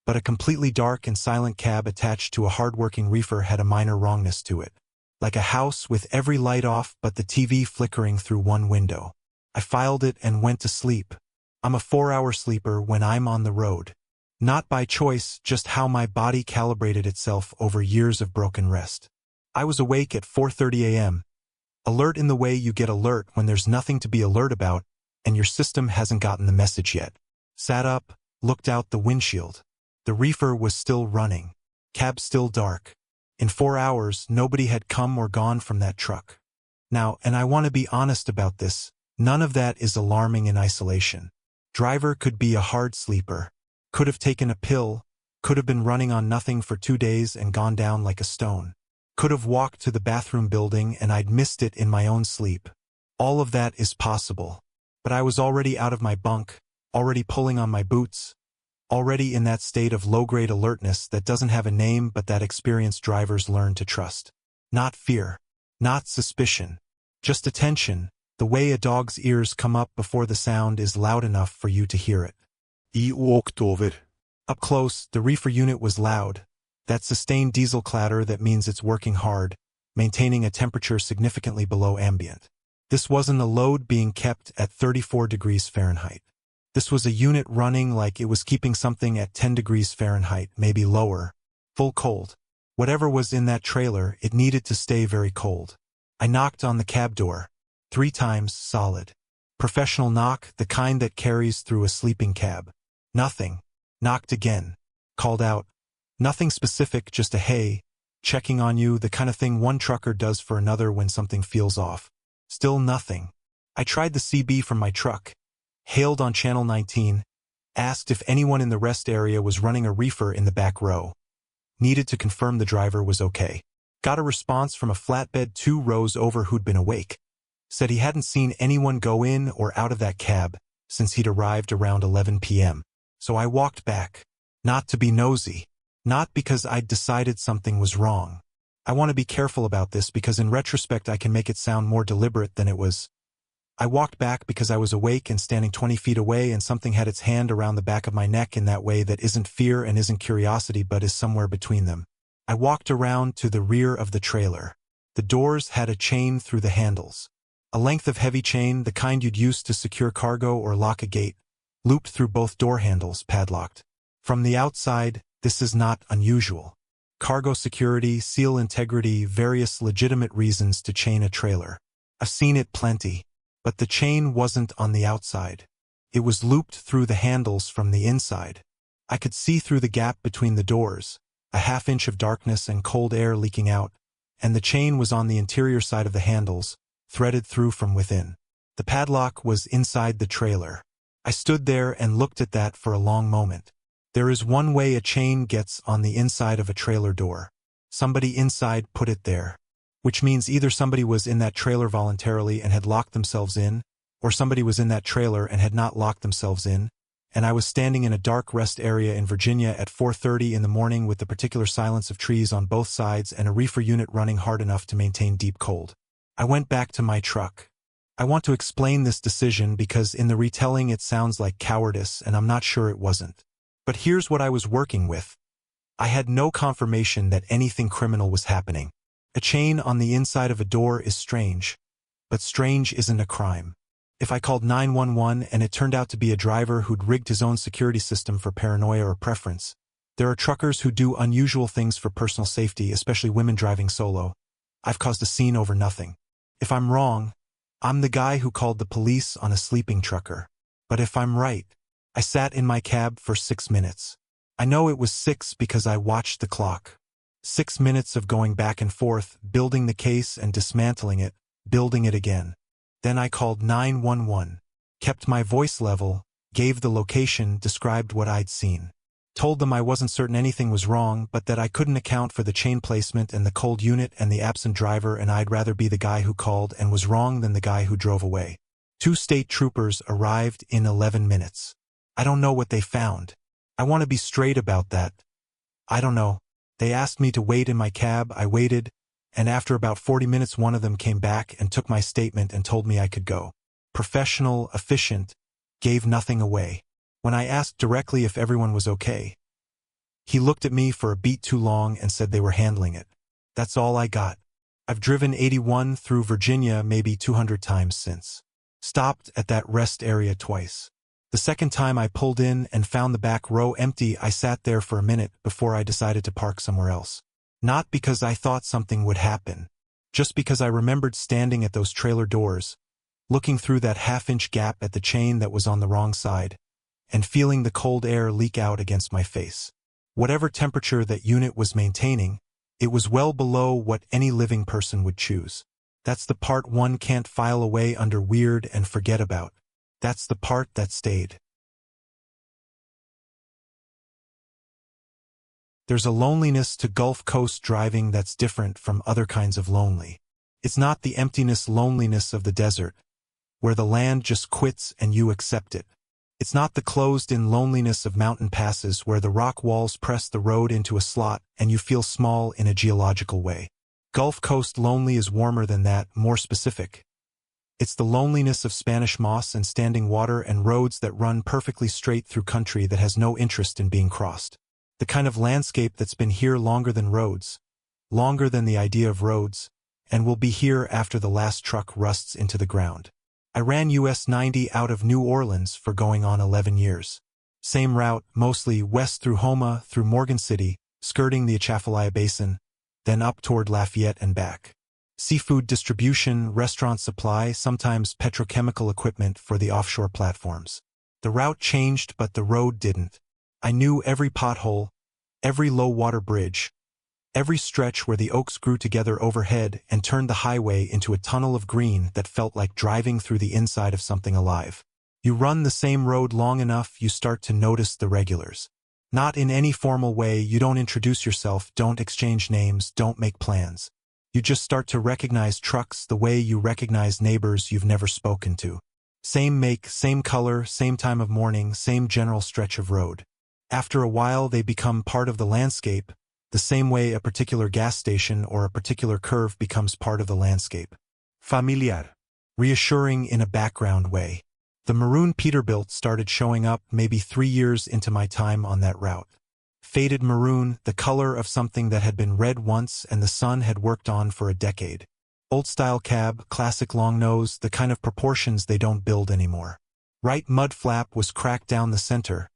But a completely dark and silent cab attached to a hard-working reefer had a minor wrongness to it. Like a house with every light off but the TV flickering through one window. I filed it and went to sleep. I'm a 4-hour sleeper when I'm on the road. Not by choice, just how my body calibrated itself over years of broken rest. I was awake at 4:30 a.m. Alert in the way you get alert when there's nothing to be alert about and your system hasn't gotten the message yet. Sat up, looked out the windshield. The reefer was still running. Cab still dark. In 4 hours, nobody had come or gone from that truck. Now, and I want to be honest about this, none of that is alarming in isolation. Driver could be a hard sleeper. Could have taken a pill. Could have been running on nothing for 2 days and gone down like a stone. Could have walked to the bathroom building and I'd missed it in my own sleep. All of that is possible. But I was already out of my bunk, already pulling on my boots, already in that state of low-grade alertness that doesn't have a name but that experienced drivers learn to trust. Not fear. Not suspicion. Just attention, the way a dog's ears come up before the sound is loud enough for you to hear it. I walked over. Up close, the reefer unit was loud. That sustained diesel clatter that means it's working hard, maintaining a temperature significantly below ambient. This wasn't a load being kept at 34 degrees Fahrenheit. This was a unit running like it was keeping something at 10 degrees Fahrenheit, maybe lower, full cold. Whatever was in that trailer, it needed to stay very cold. I knocked on the cab door. 3 times, solid. Professional knock, the kind that carries through a sleeping cab. Nothing. Knocked again. Called out. Nothing specific, just a hey, checking on you, the kind of thing one trucker does for another when something feels off. Still nothing. I tried the CB from my truck. Hailed on Channel 19. Asked if anyone in the rest area was running a reefer in the back row. Needed to confirm the driver was okay. Got a response from a flatbed 2 rows over who'd been awake. Said he hadn't seen anyone go in or out of that cab since he'd arrived around 11 p.m. So I walked back. Not to be nosy. Not because I'd decided something was wrong. I want to be careful about this because in retrospect I can make it sound more deliberate than it was. I walked back because I was awake and standing 20 feet away and something had its hand around the back of my neck in that way that isn't fear and isn't curiosity but is somewhere between them. I walked around to the rear of the trailer. The doors had a chain through the handles. A length of heavy chain, the kind you'd use to secure cargo or lock a gate, looped through both door handles, padlocked. From the outside, this is not unusual. Cargo security, seal integrity, various legitimate reasons to chain a trailer. I've seen it plenty. But the chain wasn't on the outside. It was looped through the handles from the inside. I could see through the gap between the doors, a half-inch of darkness and cold air leaking out, and the chain was on the interior side of the handles, threaded through from within. The padlock was inside the trailer. I stood there and looked at that for a long moment. There is one way a chain gets on the inside of a trailer door. Somebody inside put it there. Which means either somebody was in that trailer voluntarily and had locked themselves in, or somebody was in that trailer and had not locked themselves in, and I was standing in a dark rest area in Virginia at 4:30 in the morning with the particular silence of trees on both sides and a reefer unit running hard enough to maintain deep cold. I went back to my truck. I want to explain this decision because in the retelling it sounds like cowardice and I'm not sure it wasn't. But here's what I was working with. I had no confirmation that anything criminal was happening. A chain on the inside of a door is strange, but strange isn't a crime. If I called 911 and it turned out to be a driver who'd rigged his own security system for paranoia or preference, there are truckers who do unusual things for personal safety, especially women driving solo. I've caused a scene over nothing. If I'm wrong, I'm the guy who called the police on a sleeping trucker. But if I'm right, I sat in my cab for 6 minutes. I know it was 6 because I watched the clock. 6 minutes of going back and forth, building the case and dismantling it, building it again. Then I called 911, kept my voice level, gave the location, described what I'd seen. Told them I wasn't certain anything was wrong, but that I couldn't account for the chain placement and the cold unit and the absent driver, and I'd rather be the guy who called and was wrong than the guy who drove away. 2 state troopers arrived in 11 minutes. I don't know what they found. I want to be straight about that. I don't know. They asked me to wait in my cab, I waited, and after about 40 minutes one of them came back and took my statement and told me I could go. Professional, efficient, gave nothing away. When I asked directly if everyone was okay, he looked at me for a beat too long and said they were handling it. That's all I got. I've driven 81 through Virginia maybe 200 times since. Stopped at that rest area twice. The second time I pulled in and found the back row empty, I sat there for a minute before I decided to park somewhere else. Not because I thought something would happen, just because I remembered standing at those trailer doors, looking through that half-inch gap at the chain that was on the wrong side, and feeling the cold air leak out against my face. Whatever temperature that unit was maintaining, it was well below what any living person would choose. That's the part one can't file away under weird and forget about. That's the part that stayed. There's a loneliness to Gulf Coast driving that's different from other kinds of lonely. It's not the emptiness loneliness of the desert, where the land just quits and you accept it. It's not the closed-in loneliness of mountain passes where the rock walls press the road into a slot and you feel small in a geological way. Gulf Coast lonely is warmer than that, more specific. It's the loneliness of Spanish moss and standing water and roads that run perfectly straight through country that has no interest in being crossed. The kind of landscape that's been here longer than roads, longer than the idea of roads, and will be here after the last truck rusts into the ground. I ran US 90 out of New Orleans for going on 11 years. Same route, mostly west through Houma, through Morgan City, skirting the Atchafalaya Basin, then up toward Lafayette and back. Seafood distribution, restaurant supply, sometimes petrochemical equipment for the offshore platforms. The route changed, but the road didn't. I knew every pothole, every low-water bridge, every stretch where the oaks grew together overhead and turned the highway into a tunnel of green that felt like driving through the inside of something alive. You run the same road long enough, you start to notice the regulars. Not in any formal way, you don't introduce yourself, don't exchange names, don't make plans. You just start to recognize trucks the way you recognize neighbors you've never spoken to. Same make, same color, same time of morning, same general stretch of road. After a while they become part of the landscape, the same way a particular gas station or a particular curve becomes part of the landscape. Familiar. Reassuring in a background way. The maroon Peterbilt started showing up maybe 3 years into my time on that route. Faded maroon, the color of something that had been red once and the sun had worked on for a decade. Old-style cab, classic long nose, the kind of proportions they don't build anymore. Right mud flap was cracked down the center.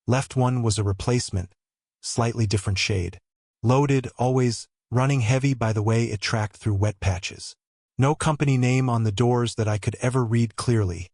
Left one was a replacement, slightly different shade. Loaded, always, running heavy by the way it tracked through wet patches. No company name on the doors that I could ever read clearly.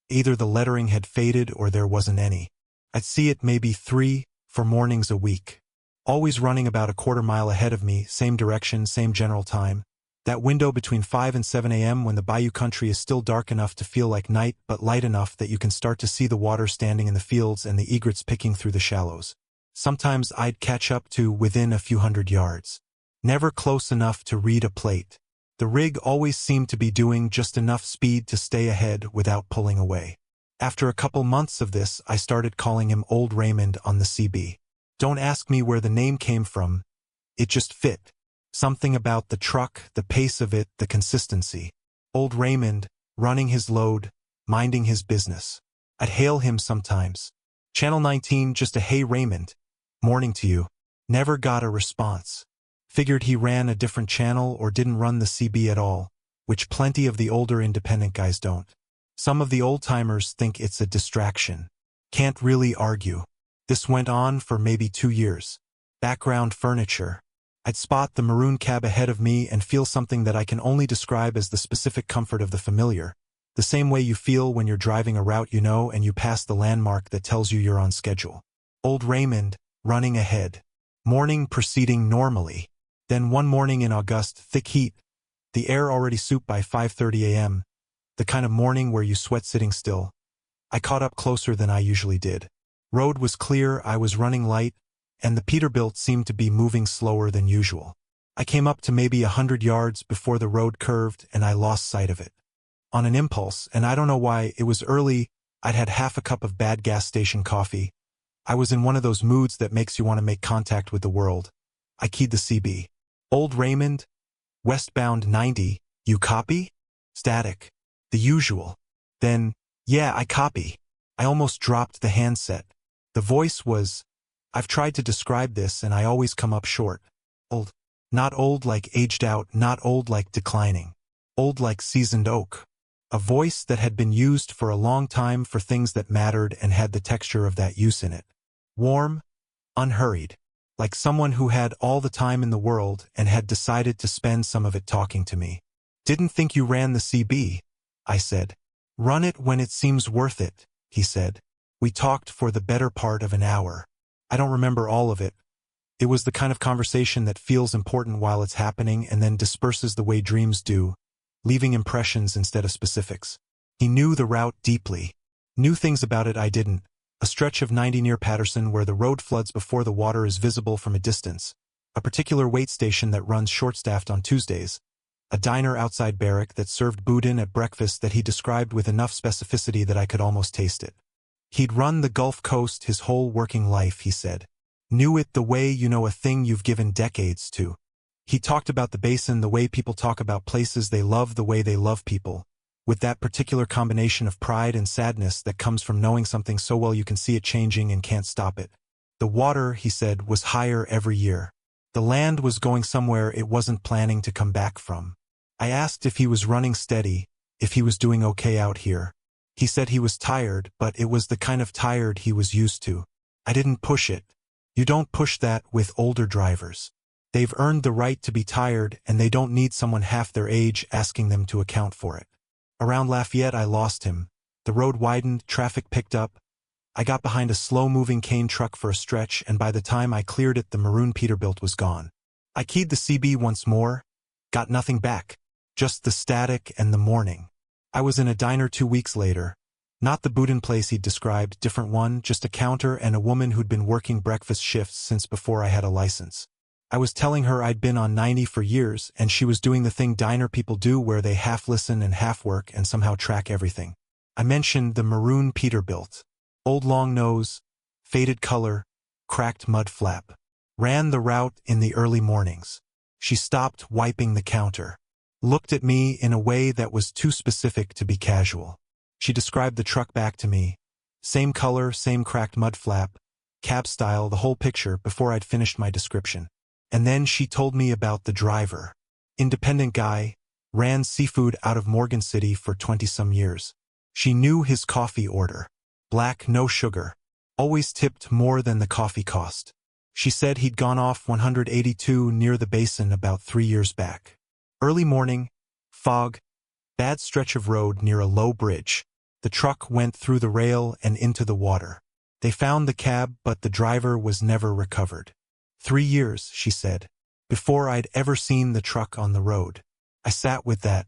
Either the lettering had faded or there wasn't any. I'd see it maybe 3, 4 mornings a week. Always running about a quarter mile ahead of me, same direction, same general time. That window between 5 and 7 a.m. when the bayou country is still dark enough to feel like night but light enough that you can start to see the water standing in the fields and the egrets picking through the shallows. Sometimes I'd catch up to within a few hundred yards. Never close enough to read a plate. The rig always seemed to be doing just enough speed to stay ahead without pulling away. After a couple months of this, I started calling him Old Raymond on the CB. Don't ask me where the name came from. It just fit. Something about the truck, the pace of it, the consistency. Old Raymond, running his load, minding his business. I'd hail him sometimes. Channel 19, just a hey Raymond. Morning to you. Never got a response. Figured he ran a different channel or didn't run the CB at all, which plenty of the older independent guys don't. Some of the old-timers think it's a distraction. Can't really argue. This went on for maybe 2 years. Background furniture. I'd spot the maroon cab ahead of me and feel something that I can only describe as the specific comfort of the familiar. The same way you feel when you're driving a route you know and you pass the landmark that tells you you're on schedule. Old Raymond, running ahead. Morning proceeding normally. Then one morning in August, thick heat. The air already soup by 5:30 a.m. The kind of morning where you sweat sitting still. I caught up closer than I usually did. Road was clear, I was running light, and the Peterbilt seemed to be moving slower than usual. I came up to maybe 100 yards before the road curved and I lost sight of it. On an impulse, and I don't know why, it was early, I'd had half a cup of bad gas station coffee. I was in one of those moods that makes you want to make contact with the world. I keyed the CB. Old Raymond, westbound 90, you copy? Static. The usual. Then, yeah, I copy. I almost dropped the handset. The voice was, I've tried to describe this and I always come up short. Old. Not old like aged out, not old like declining. Old like seasoned oak. A voice that had been used for a long time for things that mattered and had the texture of that use in it. Warm, unhurried. Like someone who had all the time in the world and had decided to spend some of it talking to me. Didn't think you ran the CB, I said. Run it when it seems worth it, he said. We talked for the better part of an hour. I don't remember all of it. It was the kind of conversation that feels important while it's happening and then disperses the way dreams do, leaving impressions instead of specifics. He knew the route deeply. Knew things about it I didn't. A stretch of 90 near Patterson where the road floods before the water is visible from a distance. A particular wait station that runs short-staffed on Tuesdays. A diner outside Barrack that served boudin at breakfast that he described with enough specificity that I could almost taste it. He'd run the Gulf Coast his whole working life, he said. Knew it the way you know a thing you've given decades to. He talked about the basin the way people talk about places they love the way they love people, with that particular combination of pride and sadness that comes from knowing something so well you can see it changing and can't stop it. The water, he said, was higher every year. The land was going somewhere it wasn't planning to come back from. I asked if he was running steady, if he was doing okay out here. He said he was tired, but it was the kind of tired he was used to. I didn't push it. You don't push that with older drivers. They've earned the right to be tired and they don't need someone half their age asking them to account for it. Around Lafayette I lost him. The road widened, traffic picked up. I got behind a slow-moving cane truck for a stretch and by the time I cleared it the maroon Peterbilt was gone. I keyed the CB once more. Got nothing back. Just the static and the morning. I was in a diner 2 weeks later. Not the boudin place he'd described, different one, just a counter and a woman who'd been working breakfast shifts since before I had a license. I was telling her I'd been on 90 for years and she was doing the thing diner people do where they half listen and half work and somehow track everything. I mentioned the maroon Peterbilt. Old long nose, faded color, cracked mud flap. Ran the route in the early mornings. She stopped wiping the counter. Looked at me in a way that was too specific to be casual. She described the truck back to me. Same color, same cracked mud flap, cab style, the whole picture before I'd finished my description. And then she told me about the driver. Independent guy, ran seafood out of Morgan City for 20-some years. She knew his coffee order. Black, no sugar. Always tipped more than the coffee cost. She said he'd gone off 182 near the basin about 3 years back. Early morning, fog, bad stretch of road near a low bridge. The truck went through the rail and into the water. They found the cab, but the driver was never recovered. 3 years, she said, before I'd ever seen the truck on the road. I sat with that.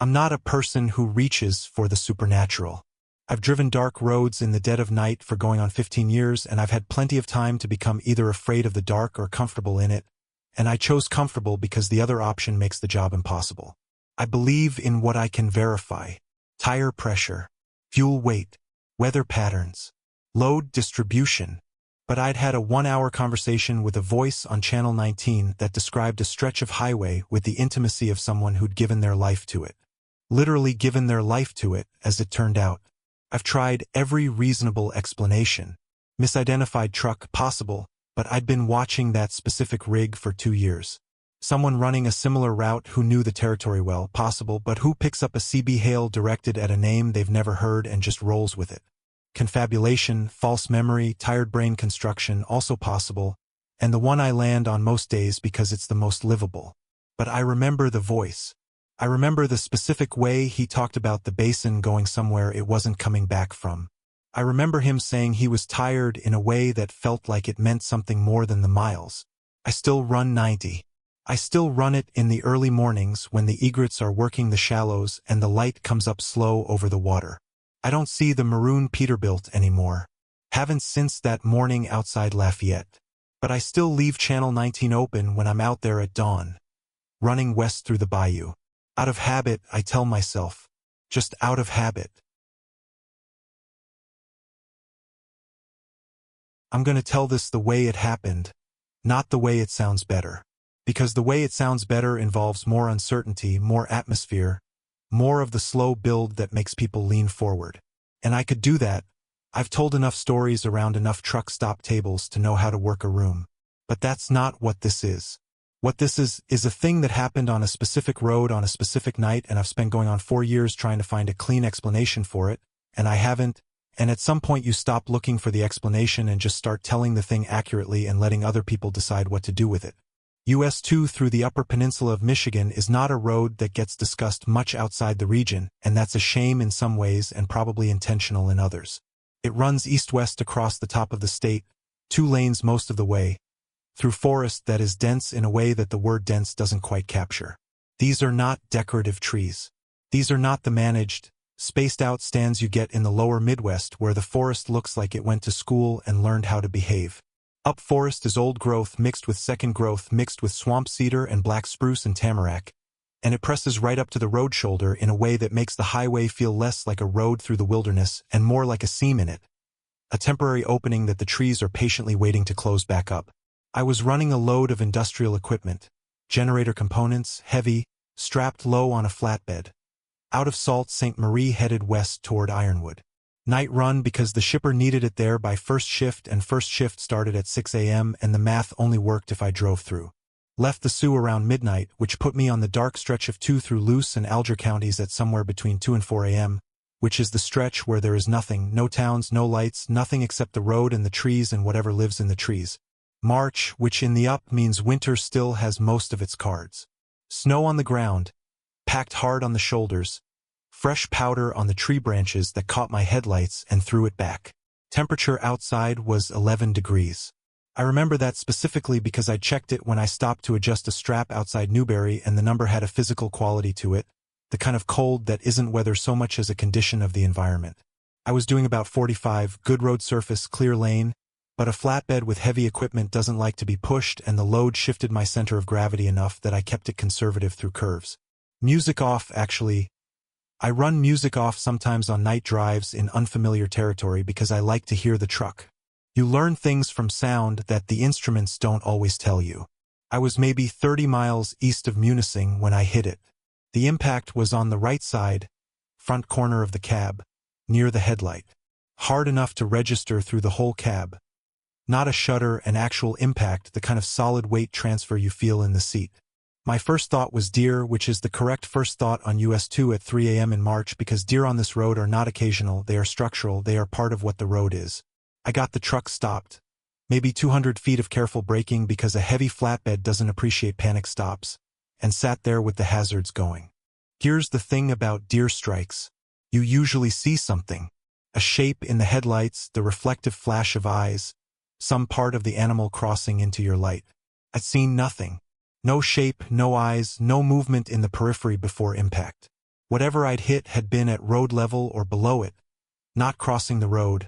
I'm not a person who reaches for the supernatural. I've driven dark roads in the dead of night for going on 15 years, and I've had plenty of time to become either afraid of the dark or comfortable in it, and I chose comfortable because the other option makes the job impossible. I believe in what I can verify. Tire pressure, fuel weight, weather patterns, load distribution. But I'd had a 1-hour conversation with a voice on Channel 19 that described a stretch of highway with the intimacy of someone who'd given their life to it. Literally given their life to it, as it turned out. I've tried every reasonable explanation. Misidentified truck, possible, but I'd been watching that specific rig for 2 years. Someone running a similar route who knew the territory well, possible, but who picks up a CB hail directed at a name they've never heard and just rolls with it. Confabulation, false memory, tired brain construction, also possible, and the one I land on most days because it's the most livable. But I remember the voice. I remember the specific way he talked about the basin going somewhere it wasn't coming back from. I remember him saying he was tired in a way that felt like it meant something more than the miles. I still run 90. I still run it in the early mornings when the egrets are working the shallows and the light comes up slow over the water. I don't see the maroon Peterbilt anymore. Haven't since that morning outside Lafayette. But I still leave Channel 19 open when I'm out there at dawn. Running west through the bayou. Out of habit, I tell myself. Just out of habit. I'm gonna tell this the way it happened, not the way it sounds better. Because the way it sounds better involves more uncertainty, more atmosphere, more of the slow build that makes people lean forward. And I could do that. I've told enough stories around enough truck stop tables to know how to work a room. But that's not what this is. What this is a thing that happened on a specific road on a specific night, and I've spent going on 4 years trying to find a clean explanation for it, and I haven't, and at some point you stop looking for the explanation and just start telling the thing accurately and letting other people decide what to do with it. US 2 through the Upper Peninsula of Michigan is not a road that gets discussed much outside the region, and that's a shame in some ways and probably intentional in others. It runs east-west across the top of the state, 2 lanes most of the way, through forest that is dense in a way that the word dense doesn't quite capture. These are not decorative trees. These are not the managed, spaced-out stands you get in the lower Midwest where the forest looks like it went to school and learned how to behave. Up forest is old growth mixed with second growth mixed with swamp cedar and black spruce and tamarack, and it presses right up to the road shoulder in a way that makes the highway feel less like a road through the wilderness and more like a seam in it, a temporary opening that the trees are patiently waiting to close back up. I was running a load of industrial equipment, generator components, heavy, strapped low on a flatbed. Out of Sault Ste. Marie headed west toward Ironwood. Night run because the shipper needed it there by first shift, and first shift started at 6 a.m. and the math only worked if I drove through. Left the Sioux around midnight, which put me on the dark stretch of 2 through Luce and Alger counties at somewhere between 2 and 4 a.m., which is the stretch where there is nothing, no towns, no lights, nothing except the road and the trees and whatever lives in the trees. March, which in the up means winter still has most of its cards. Snow on the ground, packed hard on the shoulders, fresh powder on the tree branches that caught my headlights and threw it back. Temperature outside was 11 degrees. I remember that specifically because I checked it when I stopped to adjust a strap outside Newberry, and the number had a physical quality to it, the kind of cold that isn't weather so much as a condition of the environment. I was doing about 45, good road surface, clear lane, but a flatbed with heavy equipment doesn't like to be pushed, and the load shifted my center of gravity enough that I kept it conservative through curves. Music off, actually. I run music off sometimes on night drives in unfamiliar territory because I like to hear the truck. You learn things from sound that the instruments don't always tell you. I was maybe 30 miles east of Munising when I hit it. The impact was on the right side, front corner of the cab, near the headlight. Hard enough to register through the whole cab. Not a shudder, an actual impact, the kind of solid weight transfer you feel in the seat. My first thought was deer, which is the correct first thought on US 2 at 3 a.m. in March because deer on this road are not occasional, they are structural, they are part of what the road is. I got the truck stopped. Maybe 200 feet of careful braking because a heavy flatbed doesn't appreciate panic stops, and sat there with the hazards going. Here's the thing about deer strikes. You usually see something. A shape in the headlights, the reflective flash of eyes, some part of the animal crossing into your light. I'd seen nothing. No shape, no eyes, no movement in the periphery before impact. Whatever I'd hit had been at road level or below it, not crossing the road,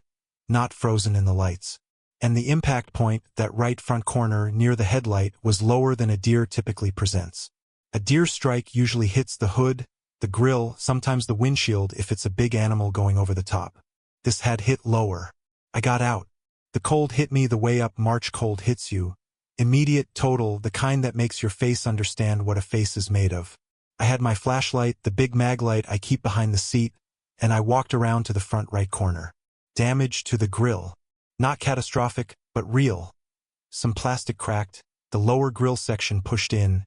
not frozen in the lights. And the impact point, that right front corner near the headlight, was lower than a deer typically presents. A deer strike usually hits the hood, the grille, sometimes the windshield if it's a big animal going over the top. This had hit lower. I got out. The cold hit me the way up March cold hits you. Immediate, total, the kind that makes your face understand what a face is made of. I had my flashlight, the big mag light I keep behind the seat, and I walked around to the front right corner. Damage to the grille. Not catastrophic, but real. Some plastic cracked, the lower grille section pushed in,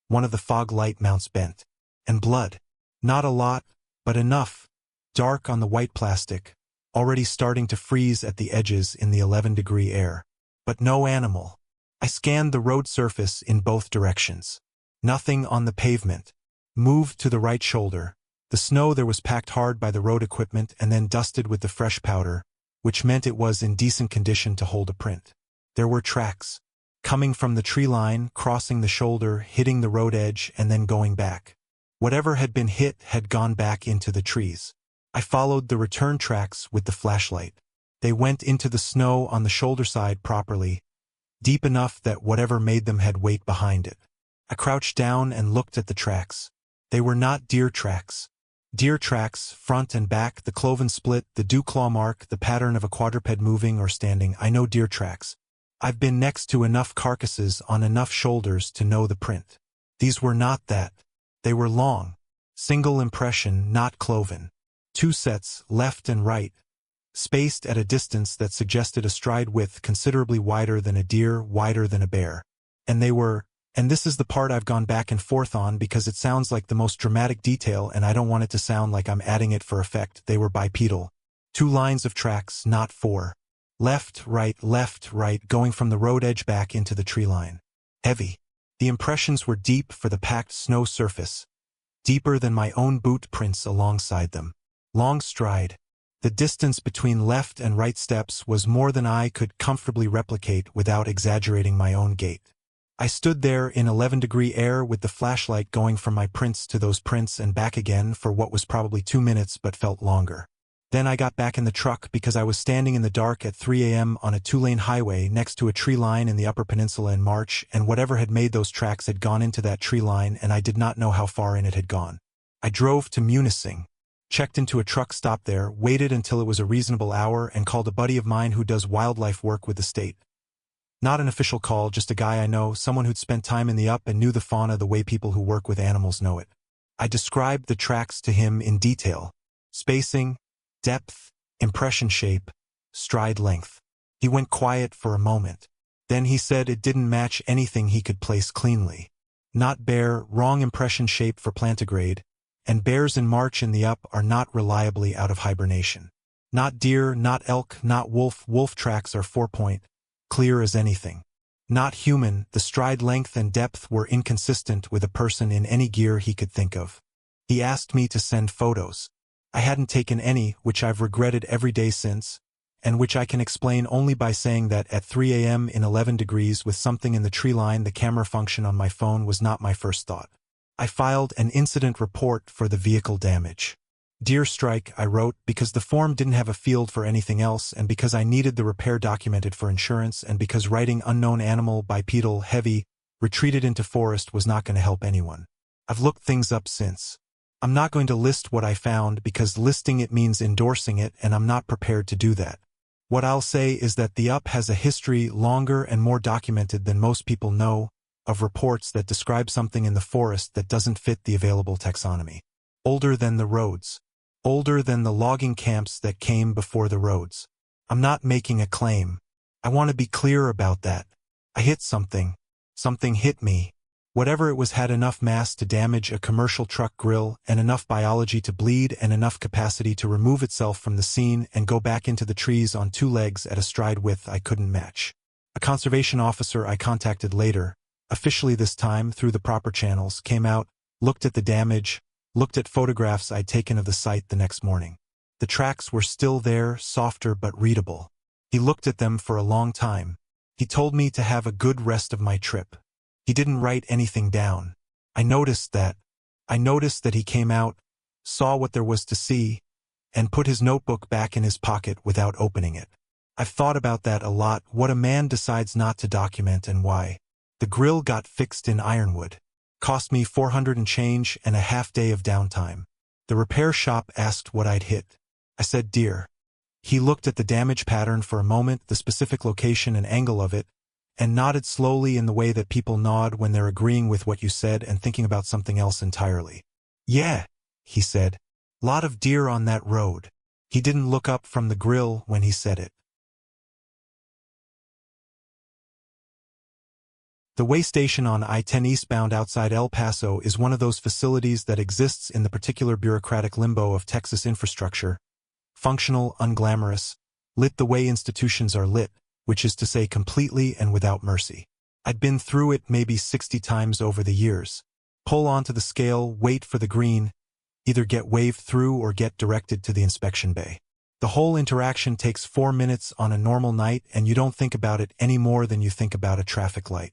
one of the fog light mounts bent. And blood. Not a lot, but enough. Dark on the white plastic, already starting to freeze at the edges in the 11-degree air. But no animal. I scanned the road surface in both directions. Nothing on the pavement. Moved to the right shoulder. The snow there was packed hard by the road equipment and then dusted with the fresh powder, which meant it was in decent condition to hold a print. There were tracks. Coming from the tree line, crossing the shoulder, hitting the road edge, and then going back. Whatever had been hit had gone back into the trees. I followed the return tracks with the flashlight. They went into the snow on the shoulder side properly, deep enough that whatever made them had weight behind it. I crouched down and looked at the tracks. They were not deer tracks. Deer tracks, front and back, the cloven split, the dew claw mark, the pattern of a quadruped moving or standing. I know deer tracks. I've been next to enough carcasses on enough shoulders to know the print. These were not that. They were long. Single impression, not cloven. Two sets, left and right, spaced at a distance that suggested a stride width considerably wider than a deer, wider than a bear. And they were, and this is the part I've gone back and forth on because it sounds like the most dramatic detail and I don't want it to sound like I'm adding it for effect, they were bipedal. 2 lines of tracks, not 4. Left, right, going from the road edge back into the tree line. Heavy. The impressions were deep for the packed snow surface, deeper than my own boot prints alongside them. Long stride. The distance between left and right steps was more than I could comfortably replicate without exaggerating my own gait. I stood there in 11-degree air with the flashlight going from my prints to those prints and back again for what was probably 2 minutes but felt longer. Then I got back in the truck because I was standing in the dark at 3 a.m. on a 2-lane highway next to a tree line in the Upper Peninsula in March, and whatever had made those tracks had gone into that tree line and I did not know how far in it had gone. I drove to Munising. Checked into a truck stop there, waited until it was a reasonable hour, and called a buddy of mine who does wildlife work with the state. Not an official call, just a guy I know, someone who'd spent time in the Up and knew the fauna the way people who work with animals know it. I described the tracks to him in detail. Spacing, depth, impression shape, stride length. He went quiet for a moment. Then he said it didn't match anything he could place cleanly. Not bear, wrong impression shape for plantigrade, and bears in March in the Up are not reliably out of hibernation. Not deer, not elk, not wolf. Wolf tracks are 4-point, clear as anything. Not human, the stride length and depth were inconsistent with a person in any gear he could think of. He asked me to send photos. I hadn't taken any, which I've regretted every day since, and which I can explain only by saying that at 3 a.m. in 11 degrees with something in the tree line, the camera function on my phone was not my first thought. I filed an incident report for the vehicle damage. Deer strike, I wrote, because the form didn't have a field for anything else and because I needed the repair documented for insurance and because writing unknown animal, bipedal, heavy, retreated into forest was not going to help anyone. I've looked things up since. I'm not going to list what I found because listing it means endorsing it, and I'm not prepared to do that. What I'll say is that the UP has a history longer and more documented than most people know of reports that describe something in the forest that doesn't fit the available taxonomy. Older than the roads. Older than the logging camps that came before the roads. I'm not making a claim. I want to be clear about that. I hit something. Something hit me. Whatever it was had enough mass to damage a commercial truck grill and enough biology to bleed and enough capacity to remove itself from the scene and go back into the trees on 2 legs at a stride width I couldn't match. A conservation officer I contacted later, officially this time through the proper channels, came out, looked at the damage, looked at photographs I'd taken of the site the next morning. The tracks were still there, softer but readable. He looked at them for a long time. He told me to have a good rest of my trip. He didn't write anything down. I noticed that he came out, saw what there was to see, and put his notebook back in his pocket without opening it. I've thought about that a lot, what a man decides not to document and why. The grill got fixed in Ironwood. Cost me $400 and change and a half day of downtime. The repair shop asked what I'd hit. I said deer. He looked at the damage pattern for a moment, the specific location and angle of it, and nodded slowly in the way that people nod when they're agreeing with what you said and thinking about something else entirely. Yeah, he said. Lot of deer on that road. He didn't look up from the grill when he said it. The way station on I-10 eastbound outside El Paso is one of those facilities that exists in the particular bureaucratic limbo of Texas infrastructure. Functional, unglamorous, lit the way institutions are lit, which is to say completely and without mercy. I'd been through it maybe 60 times over the years. Pull onto the scale, wait for the green, either get waved through or get directed to the inspection bay. The whole interaction takes 4 minutes on a normal night, and you don't think about it any more than you think about a traffic light.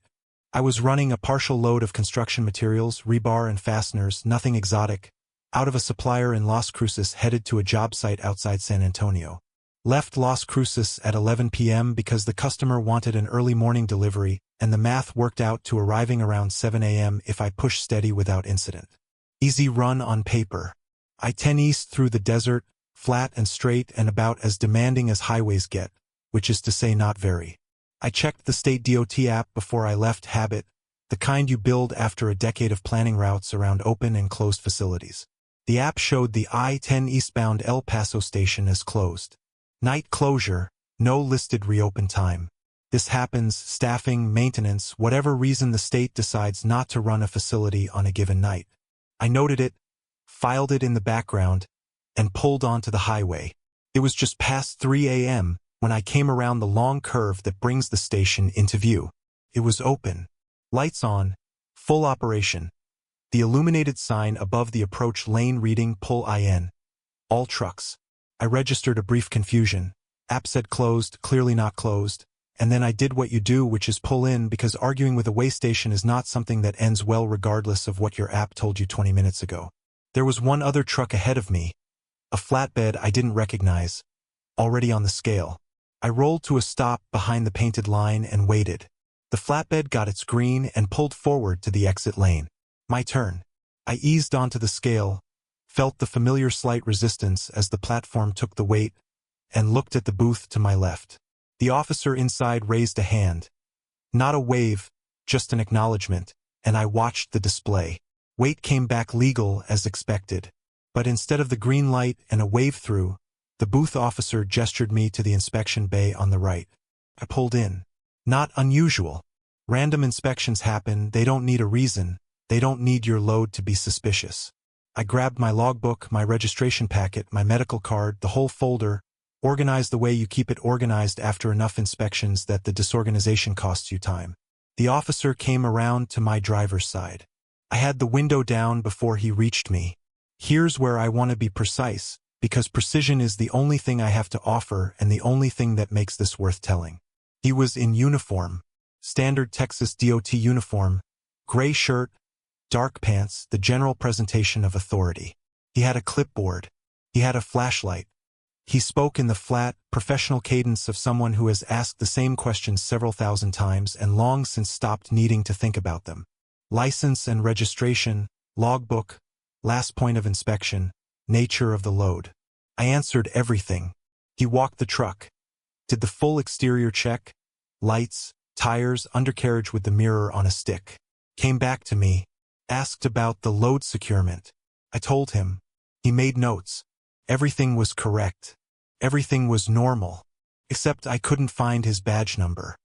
I was running a partial load of construction materials, rebar and fasteners, nothing exotic, out of a supplier in Las Cruces headed to a job site outside San Antonio. Left Las Cruces at 11 p.m. because the customer wanted an early morning delivery, and the math worked out to arriving around 7 a.m. if I pushed steady without incident. Easy run on paper. I-10 east through the desert, flat and straight and about as demanding as highways get, which is to say not very. I checked the state DOT app before I left. Habit, the kind you build after a decade of planning routes around open and closed facilities. The app showed the I-10 eastbound El Paso station as closed. Night closure, no listed reopen time. This happens, staffing, maintenance, whatever reason the state decides not to run a facility on a given night. I noted it, filed it in the background, and pulled onto the highway. It was just past 3 a.m. when I came around the long curve that brings the station into view. It was open. Lights on, full operation. The illuminated sign above the approach lane reading Pull IN. All trucks. I registered a brief confusion. App said closed, clearly not closed, and then I did what you do, which is pull in, because arguing with a way station is not something that ends well regardless of what your app told you 20 minutes ago. There was one other truck ahead of me, a flatbed I didn't recognize, already on the scale. I rolled to a stop behind the painted line and waited. The flatbed got its green and pulled forward to the exit lane. My turn. I eased onto the scale, felt the familiar slight resistance as the platform took the weight, and looked at the booth to my left. The officer inside raised a hand. Not a wave, just an acknowledgement, and I watched the display. Weight came back legal as expected. But instead of the green light and a wave through, the booth officer gestured me to the inspection bay on the right. I pulled in. Not unusual. Random inspections happen, they don't need a reason, they don't need your load to be suspicious. I grabbed my logbook, my registration packet, my medical card, the whole folder, organized the way you keep it organized after enough inspections that the disorganization costs you time. The officer came around to my driver's side. I had the window down before he reached me. Here's where I want to be precise, because precision is the only thing I have to offer and the only thing that makes this worth telling. He was in uniform, standard Texas DOT uniform, gray shirt, dark pants, the general presentation of authority. He had a clipboard. He had a flashlight. He spoke in the flat, professional cadence of someone who has asked the same questions several thousand times and long since stopped needing to think about them. License and registration, logbook, Last point of inspection, nature of the load. I answered everything. He walked the truck. Did the full exterior check. Lights, tires, undercarriage with the mirror on a stick. Came back to me. Asked about the load securement. I told him. He made notes. Everything was correct. Everything was normal. Except I couldn't find his badge number.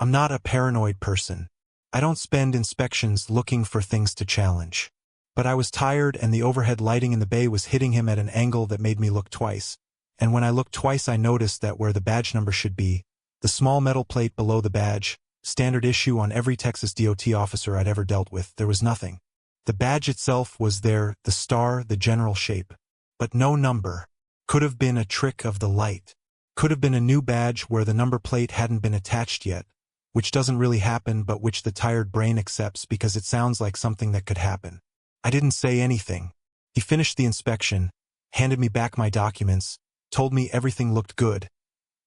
I'm not a paranoid person. I don't spend inspections looking for things to challenge. But I was tired and the overhead lighting in the bay was hitting him at an angle that made me look twice. And when I looked twice I noticed that where the badge number should be, the small metal plate below the badge, standard issue on every Texas DOT officer I'd ever dealt with, there was nothing. The badge itself was there, the star, the general shape. But no number. Could have been a trick of the light. Could have been a new badge where the number plate hadn't been attached yet, which doesn't really happen but which the tired brain accepts because it sounds like something that could happen. I didn't say anything. He finished the inspection, handed me back my documents, told me everything looked good.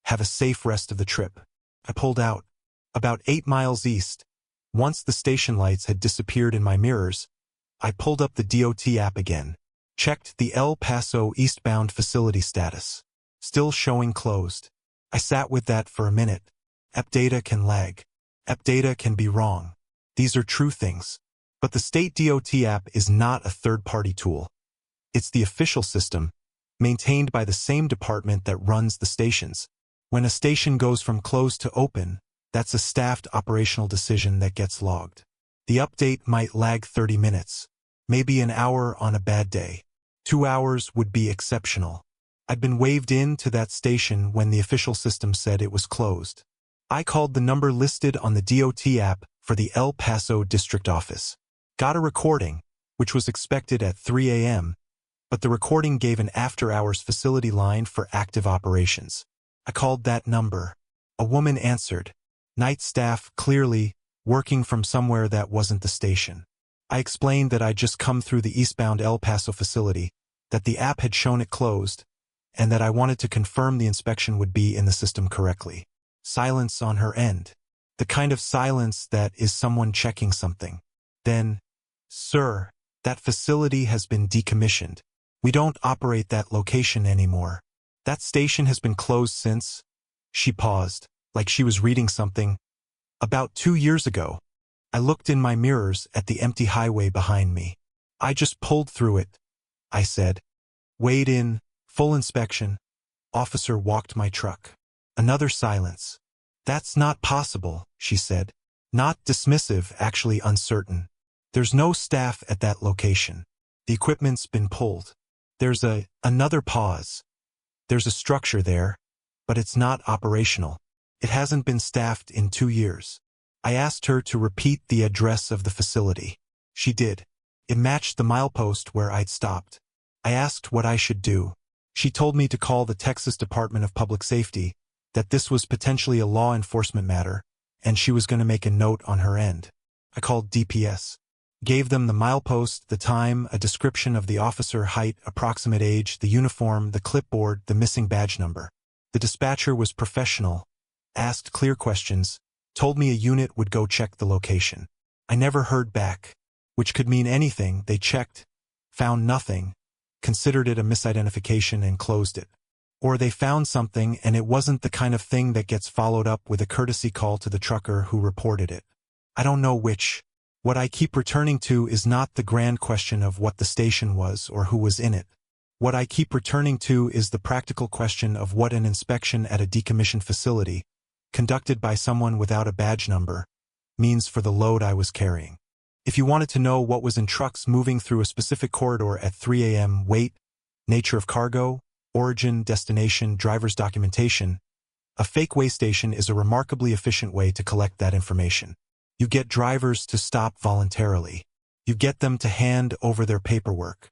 Have a safe rest of the trip. I pulled out. About 8 miles east. Once the station lights had disappeared in my mirrors, I pulled up the DOT app again. Checked the El Paso eastbound facility status. Still showing closed. I sat with that for a minute. App data can lag. App data can be wrong. These are true things. But the state DOT app is not a third-party tool. It's the official system, maintained by the same department that runs the stations. When a station goes from closed to open, that's a staffed operational decision that gets logged. The update might lag 30 minutes, maybe an hour on a bad day. 2 hours would be exceptional. I'd been waved in to that station when the official system said it was closed. I called the number listed on the DOT app for the El Paso district office. Got a recording, which was expected at 3 a.m., but the recording gave an after-hours facility line for active operations. I called that number. A woman answered. Night staff, clearly, working from somewhere that wasn't the station. I explained that I'd just come through the eastbound El Paso facility, that the app had shown it closed, and that I wanted to confirm the inspection would be in the system correctly. Silence on her end. The kind of silence that is someone checking something. Then, "Sir, that facility has been decommissioned. We don't operate that location anymore. That station has been closed since..." She paused, like she was reading something. "About 2 years ago." I looked in my mirrors at the empty highway behind me. "I just pulled through it," I said. "Weighed in, full inspection." Officer walked my truck. Another silence. "That's not possible," she said. Not dismissive, actually uncertain. "There's no staff at that location. The equipment's been pulled." There's another pause. "There's a structure there, but it's not operational. It hasn't been staffed in 2 years." I asked her to repeat the address of the facility. She did. It matched the milepost where I'd stopped. I asked what I should do. She told me to call the Texas Department of Public Safety, that this was potentially a law enforcement matter, and she was going to make a note on her end. I called DPS. Gave them the milepost, the time, a description of the officer, height, approximate age, the uniform, the clipboard, the missing badge number. The dispatcher was professional, asked clear questions, told me a unit would go check the location. I never heard back, which could mean anything. They checked, found nothing, considered it a misidentification and closed it. Or they found something and it wasn't the kind of thing that gets followed up with a courtesy call to the trucker who reported it. I don't know which. What I keep returning to is not the grand question of what the station was or who was in it. What I keep returning to is the practical question of what an inspection at a decommissioned facility, conducted by someone without a badge number, means for the load I was carrying. If you wanted to know what was in trucks moving through a specific corridor at 3 a.m., weight, nature of cargo, origin, destination, driver's documentation, a fake weigh station is a remarkably efficient way to collect that information. You get drivers to stop voluntarily. You get them to hand over their paperwork.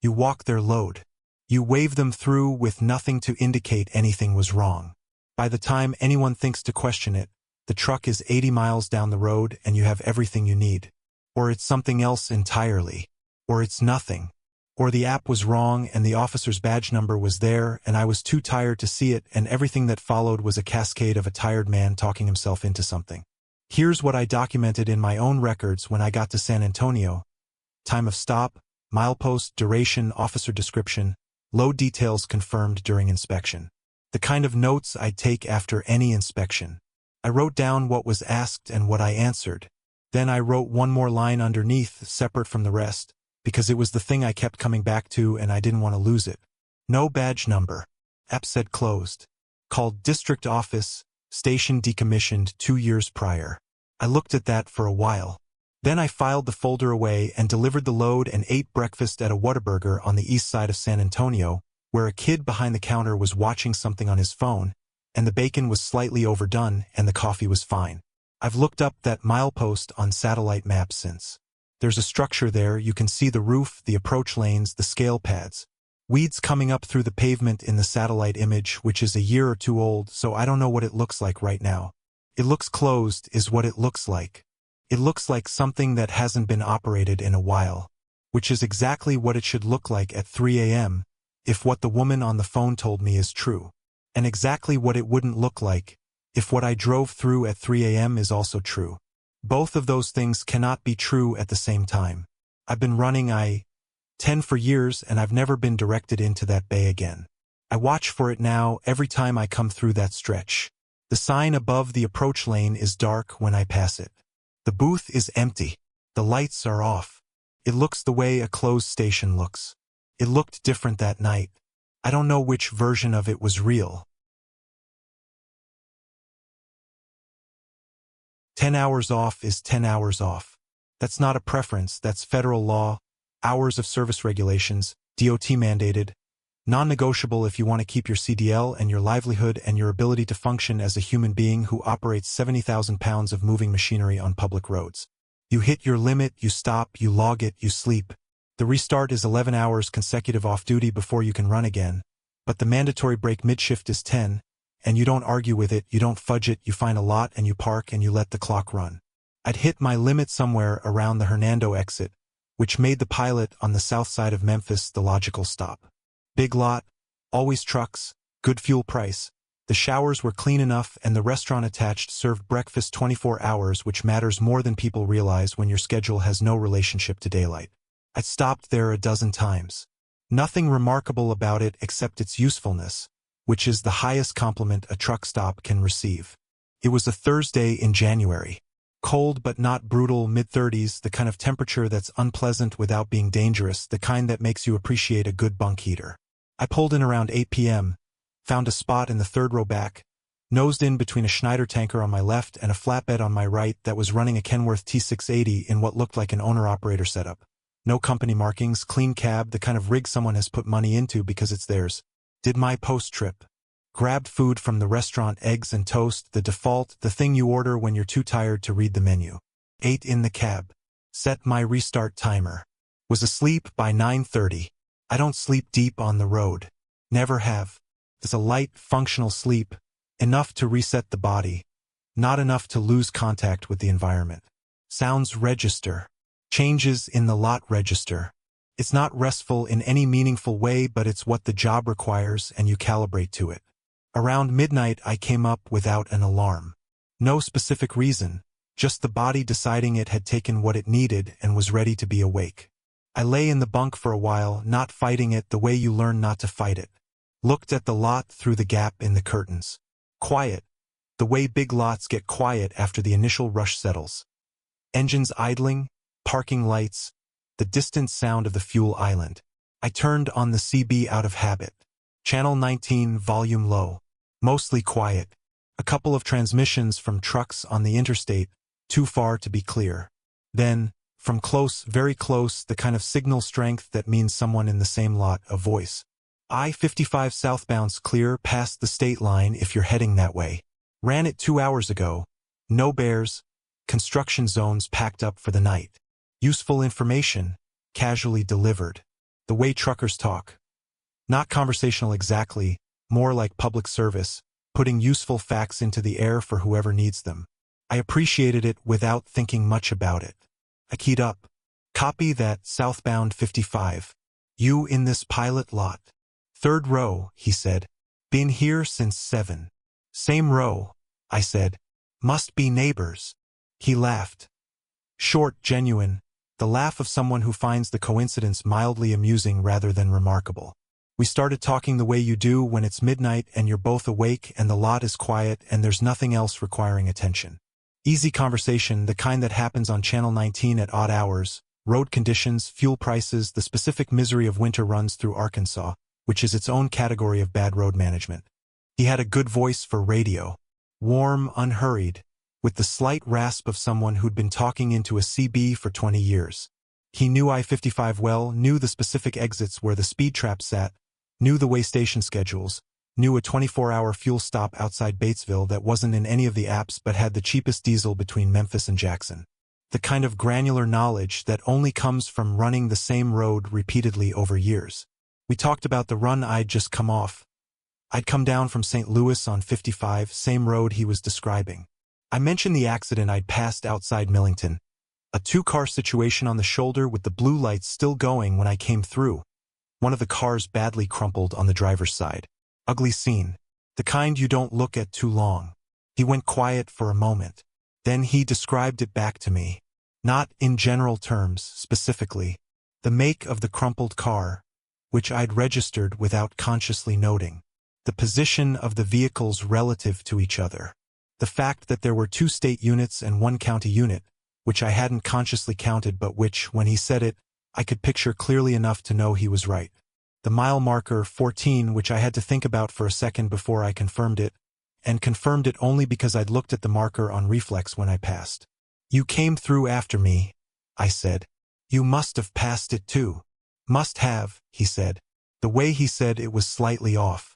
You walk their load. You wave them through with nothing to indicate anything was wrong. By the time anyone thinks to question it, the truck is 80 miles down the road and you have everything you need. Or it's something else entirely. Or it's nothing. Or the app was wrong and the officer's badge number was there and I was too tired to see it and everything that followed was a cascade of a tired man talking himself into something. Here's what I documented in my own records when I got to San Antonio. Time of stop, Milepost, duration, officer description, load details confirmed during inspection. The kind of notes I'd take after any inspection. I wrote down what was asked and what I answered. Then I wrote one more line underneath, separate from the rest, because it was the thing I kept coming back to and I didn't want to lose it. No badge number. App said closed. Called district office, station decommissioned 2 years prior. I looked at that for a while. Then I filed the folder away and delivered the load and ate breakfast at a Whataburger on the east side of San Antonio, where a kid behind the counter was watching something on his phone, and the bacon was slightly overdone and the coffee was fine. I've looked up that milepost on satellite maps since. There's a structure there, you can see the roof, the approach lanes, the scale pads. Weeds coming up through the pavement in the satellite image, which is a year or two old, so I don't know what it looks like right now. It looks closed, is what it looks like. It looks like something that hasn't been operated in a while, which is exactly what it should look like at 3 a.m., if what the woman on the phone told me is true. And exactly what it wouldn't look like, if what I drove through at 3 a.m. is also true. Both of those things cannot be true at the same time. I've been running I-10 for years and I've never been directed into that bay again. I watch for it now every time I come through that stretch. The sign above the approach lane is dark when I pass it. The booth is empty. The lights are off. It looks the way a closed station looks. It looked different that night. I don't know which version of it was real. 10 hours off is 10 hours off. That's not a preference, that's federal law, hours of service regulations, DOT mandated, non-negotiable if you want to keep your CDL and your livelihood and your ability to function as a human being who operates 70,000 pounds of moving machinery on public roads. You hit your limit, you stop, you log it, you sleep. The restart is 11 hours consecutive off-duty before you can run again, but the mandatory break mid-shift is 10, and you don't argue with it, you don't fudge it, you find a lot and you park and you let the clock run. I'd hit my limit somewhere around the Hernando exit, which made the pilot on the south side of Memphis the logical stop. Big lot, always trucks, good fuel price. The showers were clean enough and the restaurant attached served breakfast 24 hours, which matters more than people realize when your schedule has no relationship to daylight. I'd stopped there a dozen times. Nothing remarkable about it except its usefulness, which is the highest compliment a truck stop can receive. It was a Thursday in January. Cold but not brutal, mid-30s, the kind of temperature that's unpleasant without being dangerous, the kind that makes you appreciate a good bunk heater. I pulled in around 8 p.m., found a spot in the third row back, nosed in between a Schneider tanker on my left and a flatbed on my right that was running a Kenworth T680 in what looked like an owner-operator setup. No company markings, clean cab, the kind of rig someone has put money into because it's theirs. Did my post-trip. Grabbed food from the restaurant, eggs and toast, the default, the thing you order when you're too tired to read the menu. Ate in the cab. Set my restart timer. Was asleep by 9:30. I don't sleep deep on the road. Never have. It's a light, functional sleep, enough to reset the body, not enough to lose contact with the environment. Sounds register. Changes in the lot register. It's not restful in any meaningful way, but it's what the job requires and you calibrate to it. Around midnight I came up without an alarm. No specific reason, just the body deciding it had taken what it needed and was ready to be awake. I lay in the bunk for a while, not fighting it the way you learn not to fight it. Looked at the lot through the gap in the curtains. Quiet. The way big lots get quiet after the initial rush settles. Engines idling, parking lights, the distant sound of the fuel island. I turned on the CB out of habit. Channel 19, volume low. Mostly quiet. A couple of transmissions from trucks on the interstate, too far to be clear. Then, from close, very close, the kind of signal strength that means someone in the same lot, a voice. I-55 southbound's clear past the state line if you're heading that way. Ran it 2 hours ago. No bears. Construction zones packed up for the night. Useful information, casually delivered. The way truckers talk. Not conversational exactly, more like public service, putting useful facts into the air for whoever needs them. I appreciated it without thinking much about it. I keyed up. Copy that, southbound 55. You in this pilot lot. Third row, he said. Been here since 7. Same row, I said. Must be neighbors. He laughed. Short, genuine. The laugh of someone who finds the coincidence mildly amusing rather than remarkable. We started talking the way you do when it's midnight and you're both awake and the lot is quiet and there's nothing else requiring attention. Easy conversation, the kind that happens on Channel 19 at odd hours, road conditions, fuel prices, the specific misery of winter runs through Arkansas, which is its own category of bad road management. He had a good voice for radio. Warm, unhurried, with the slight rasp of someone who'd been talking into a CB for 20 years. He knew I-55 well, knew the specific exits where the speed trap sat, knew the way station schedules, knew a 24-hour fuel stop outside Batesville that wasn't in any of the apps but had the cheapest diesel between Memphis and Jackson. The kind of granular knowledge that only comes from running the same road repeatedly over years. We talked about the run I'd just come off. I'd come down from St. Louis on 55, same road he was describing. I mentioned the accident I'd passed outside Millington. A two-car situation on the shoulder with the blue lights still going when I came through. One of the cars badly crumpled on the driver's side. Ugly scene. The kind you don't look at too long. He went quiet for a moment. Then he described it back to me. Not in general terms, specifically. The make of the crumpled car, which I'd registered without consciously noting. The position of the vehicles relative to each other. The fact that there were 2 state units and 1 county unit, which I hadn't consciously counted but which, when he said it, I could picture clearly enough to know he was right. The mile marker, 14, which I had to think about for a second before I confirmed it, and confirmed it only because I'd looked at the marker on reflex when I passed. You came through after me, I said. You must have passed it too. Must have, he said. The way he said it was slightly off.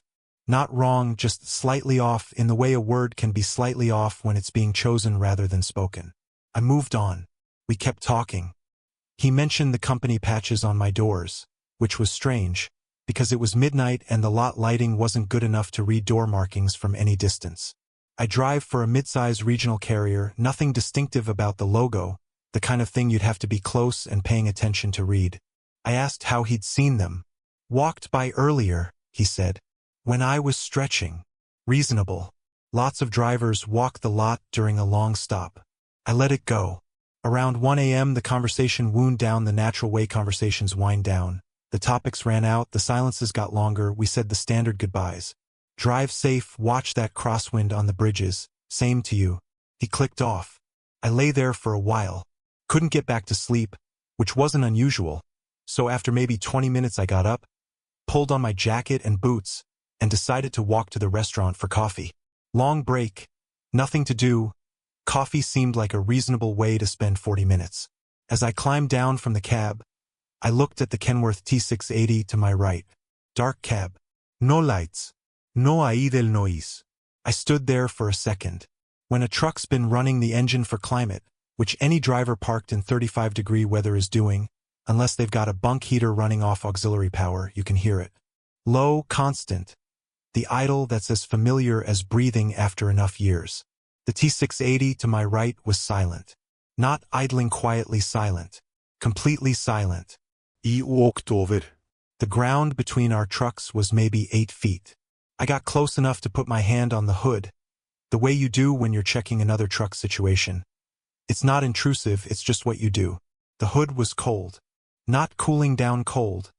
Not wrong, just slightly off in the way a word can be slightly off when it's being chosen rather than spoken. I moved on. We kept talking. He mentioned the company patches on my doors, which was strange, because it was midnight and the lot lighting wasn't good enough to read door markings from any distance. I drive for a mid-size regional carrier, nothing distinctive about the logo, the kind of thing you'd have to be close and paying attention to read. I asked how he'd seen them. Walked by earlier, he said. When I was stretching. Reasonable. Lots of drivers walk the lot during a long stop. I let it go. Around 1 a.m. the conversation wound down the natural way conversations wind down. The topics ran out, the silences got longer, we said the standard goodbyes. Drive safe, watch that crosswind on the bridges, same to you. He clicked off. I lay there for a while. Couldn't get back to sleep, which wasn't unusual. So after maybe 20 minutes I got up, pulled on my jacket and boots, and decided to walk to the restaurant for coffee. Long break. Nothing to do. Coffee seemed like a reasonable way to spend 40 minutes. As I climbed down from the cab, I looked at the Kenworth T680 to my right. Dark cab. No lights. No ahí del noise. I stood there for a second. When a truck's been running the engine for climate, which any driver parked in 35-degree weather is doing, unless they've got a bunk heater running off auxiliary power, you can hear it. Low, constant. The idle that's as familiar as breathing after enough years. The T680 to my right was silent. Not idling quietly silent. Completely silent. I walked over. The ground between our trucks was maybe 8 feet. I got close enough to put my hand on the hood, the way you do when you're checking another truck situation. It's not intrusive, it's just what you do. The hood was cold. Not cooling down cold.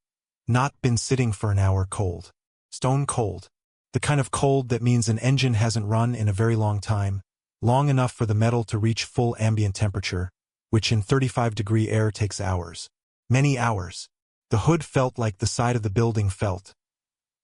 Not been sitting for an hour cold. Stone cold. The kind of cold that means an engine hasn't run in a very long time, long enough for the metal to reach full ambient temperature, which in 35-degree air takes hours. Many hours. The hood felt like the side of the building felt.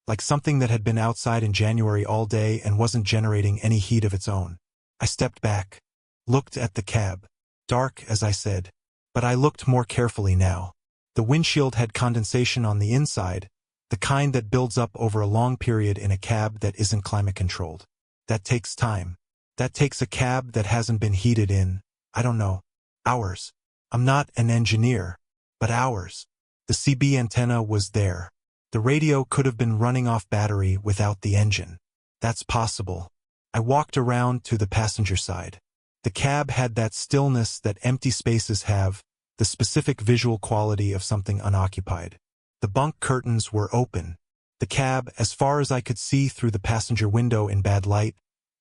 Like something that had been outside in January all day and wasn't generating any heat of its own. I stepped back. Looked at the cab. Dark, as I said. But I looked more carefully now. The windshield had condensation on the inside, the kind that builds up over a long period in a cab that isn't climate-controlled. That takes time. That takes a cab that hasn't been heated in, I don't know, hours. I'm not an engineer, but hours. The CB antenna was there. The radio could have been running off battery without the engine. That's possible. I walked around to the passenger side. The cab had that stillness that empty spaces have, the specific visual quality of something unoccupied. The bunk curtains were open. The cab, as far as I could see through the passenger window in bad light,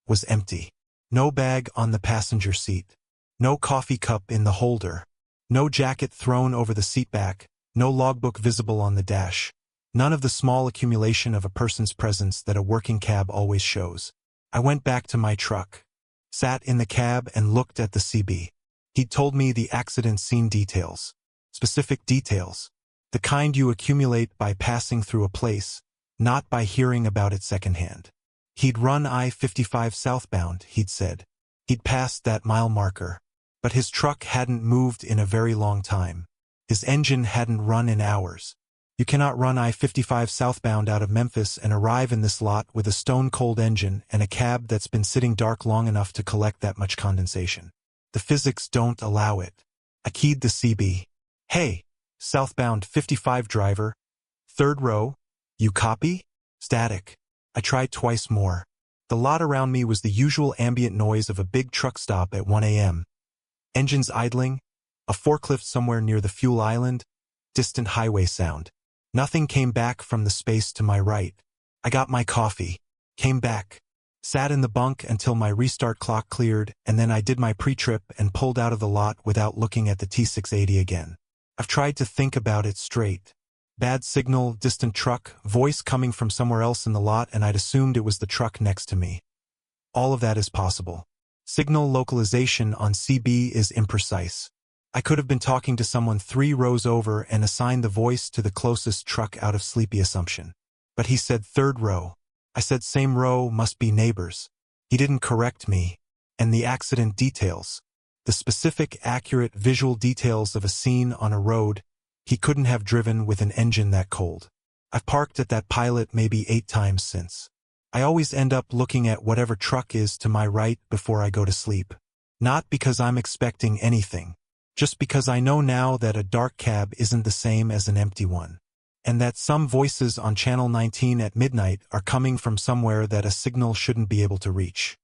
was empty. No bag on the passenger seat. No coffee cup in the holder. No jacket thrown over the seatback, no logbook visible on the dash. None of the small accumulation of a person's presence that a working cab always shows. I went back to my truck, sat in the cab and looked at the CB. He'd told me the accident scene details. Specific details. The kind you accumulate by passing through a place, not by hearing about it secondhand. He'd run I-55 southbound, he'd said. He'd passed that mile marker. But his truck hadn't moved in a very long time. His engine hadn't run in hours. You cannot run I-55 southbound out of Memphis and arrive in this lot with a stone-cold engine and a cab that's been sitting dark long enough to collect that much condensation. The physics don't allow it. I keyed the CB. Hey, southbound 55 driver, third row, you copy? Static. I tried twice more. The lot around me was the usual ambient noise of a big truck stop at 1 a.m. Engines idling, a forklift somewhere near the fuel island, distant highway sound. Nothing came back from the space to my right. I got my coffee, came back, sat in the bunk until my restart clock cleared, and then I did my pre-trip and pulled out of the lot without looking at the T680 again. I've tried to think about it straight. Bad signal, distant truck, voice coming from somewhere else in the lot, and I'd assumed it was the truck next to me. All of that is possible. Signal localization on CB is imprecise. I could have been talking to someone 3 rows over and assigned the voice to the closest truck out of sleepy assumption. But he said third row. I said same row, must be neighbors. He didn't correct me. And the accident details. The specific, accurate visual details of a scene on a road, he couldn't have driven with an engine that cold. I've parked at that pilot maybe 8 times since. I always end up looking at whatever truck is to my right before I go to sleep. Not because I'm expecting anything. Just because I know now that a dark cab isn't the same as an empty one. And that some voices on Channel 19 at midnight are coming from somewhere that a signal shouldn't be able to reach.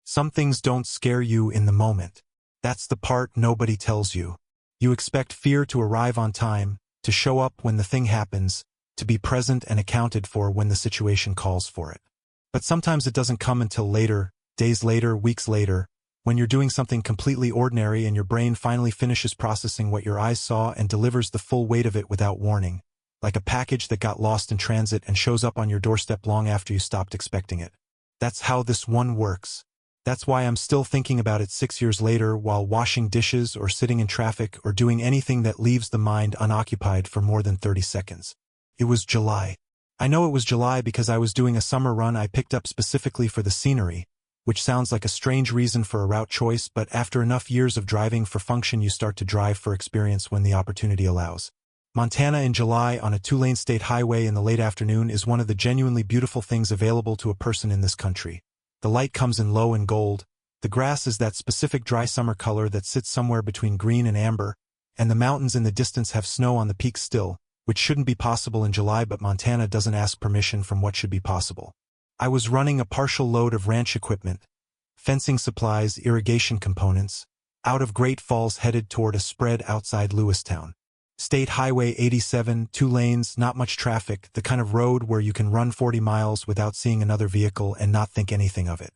Some things don't scare you in the moment. That's the part nobody tells you. You expect fear to arrive on time, to show up when the thing happens, to be present and accounted for when the situation calls for it. But sometimes it doesn't come until later, days later, weeks later, when you're doing something completely ordinary and your brain finally finishes processing what your eyes saw and delivers the full weight of it without warning, like a package that got lost in transit and shows up on your doorstep long after you stopped expecting it. That's how this one works. That's why I'm still thinking about it 6 years later while washing dishes or sitting in traffic or doing anything that leaves the mind unoccupied for more than 30 seconds. It was July. I know it was July because I was doing a summer run I picked up specifically for the scenery, which sounds like a strange reason for a route choice, but after enough years of driving for function you start to drive for experience when the opportunity allows. Montana in July on a 2-lane state highway in the late afternoon is one of the genuinely beautiful things available to a person in this country. The light comes in low and gold, the grass is that specific dry summer color that sits somewhere between green and amber, and the mountains in the distance have snow on the peaks still, which shouldn't be possible in July, but Montana doesn't ask permission from what should be possible. I was running a partial load of ranch equipment, fencing supplies, irrigation components, out of Great Falls headed toward a spread outside Lewistown. State Highway 87, 2 lanes, not much traffic, the kind of road where you can run 40 miles without seeing another vehicle and not think anything of it.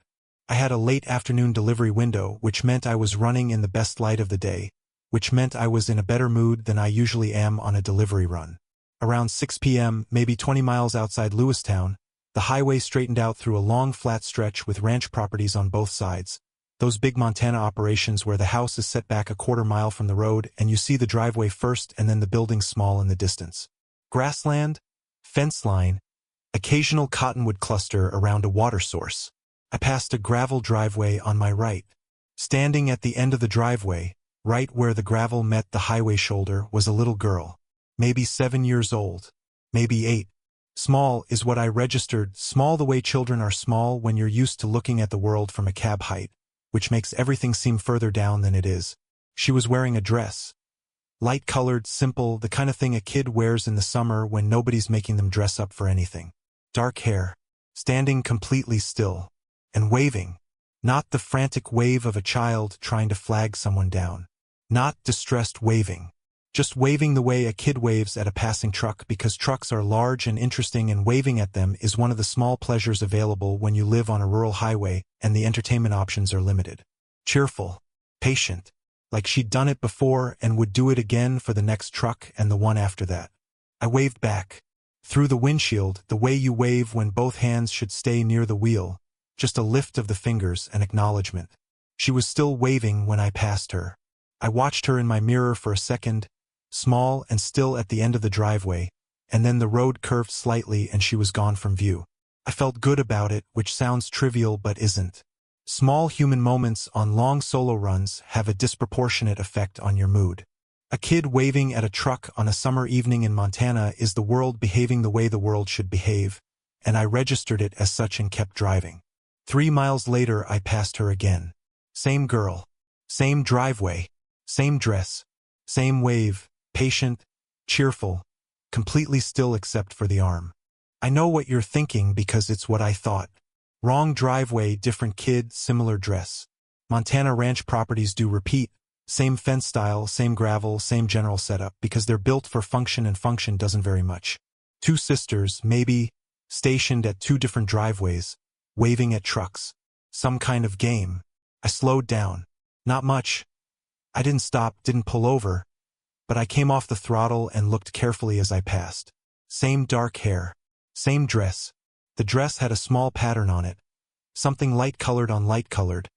I had a late afternoon delivery window, which meant I was running in the best light of the day, which meant I was in a better mood than I usually am on a delivery run. Around 6 p.m., maybe 20 miles outside Lewistown, the highway straightened out through a long flat stretch with ranch properties on both sides. Those big Montana operations where the house is set back a quarter mile from the road and you see the driveway first and then the buildings small in the distance. Grassland, fence line, occasional cottonwood cluster around a water source. I passed a gravel driveway on my right. Standing at the end of the driveway, right where the gravel met the highway shoulder, was a little girl. Maybe 7 years old. Maybe 8. Small is what I registered, small the way children are small when you're used to looking at the world from a cab height, which makes everything seem further down than it is. She was wearing a dress. Light-colored, simple, the kind of thing a kid wears in the summer when nobody's making them dress up for anything. Dark hair. Standing completely still. And waving. Not the frantic wave of a child trying to flag someone down. Not distressed waving. Just waving the way a kid waves at a passing truck because trucks are large and interesting and waving at them is one of the small pleasures available when you live on a rural highway and the entertainment options are limited. cheerful, patient, like she'd done it before and would do it again for the next truck and the one after that. I waved back. Through the windshield, the way you wave when both hands should stay near the wheel, just a lift of the fingers, an acknowledgement. She was still waving when I passed her. I watched her in my mirror for a second, small and still at the end of the driveway, and then the road curved slightly and she was gone from view. I felt good about it, which sounds trivial but isn't. Small human moments on long solo runs have a disproportionate effect on your mood. A kid waving at a truck on a summer evening in Montana is the world behaving the way the world should behave, and I registered it as such and kept driving. 3 miles later I passed her again. Same girl. Same driveway. Same dress. Same wave. Patient. Cheerful. Completely still except for the arm. I know what you're thinking because it's what I thought. Wrong driveway, different kid, similar dress. Montana ranch properties do repeat. Same fence style, same gravel, same general setup because they're built for function and function doesn't vary much. 2 sisters, maybe, stationed at 2 different driveways, waving at trucks. Some kind of game. I slowed down. Not much. I didn't stop, didn't pull over, but I came off the throttle and looked carefully as I passed. Same dark hair. Same dress. The dress had a small pattern on it. Something light-colored on light-colored.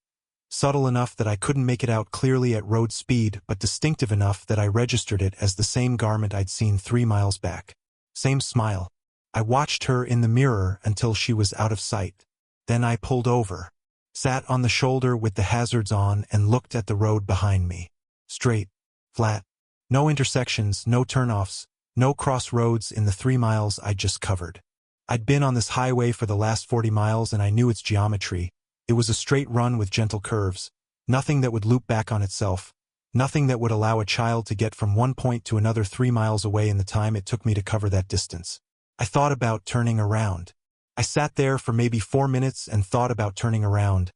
Subtle enough that I couldn't make it out clearly at road speed, but distinctive enough that I registered it as the same garment I'd seen 3 miles back. Same smile. I watched her in the mirror until she was out of sight. Then I pulled over. Sat on the shoulder with the hazards on and looked at the road behind me. Straight. Flat. No intersections, no turnoffs, no crossroads in the 3 miles I'd just covered. I'd been on this highway for the last 40 miles and I knew its geometry. It was a straight run with gentle curves. Nothing that would loop back on itself. Nothing that would allow a child to get from one point to another 3 miles away in the time it took me to cover that distance. I thought about turning around. I sat there for maybe 4 minutes and thought about turning around.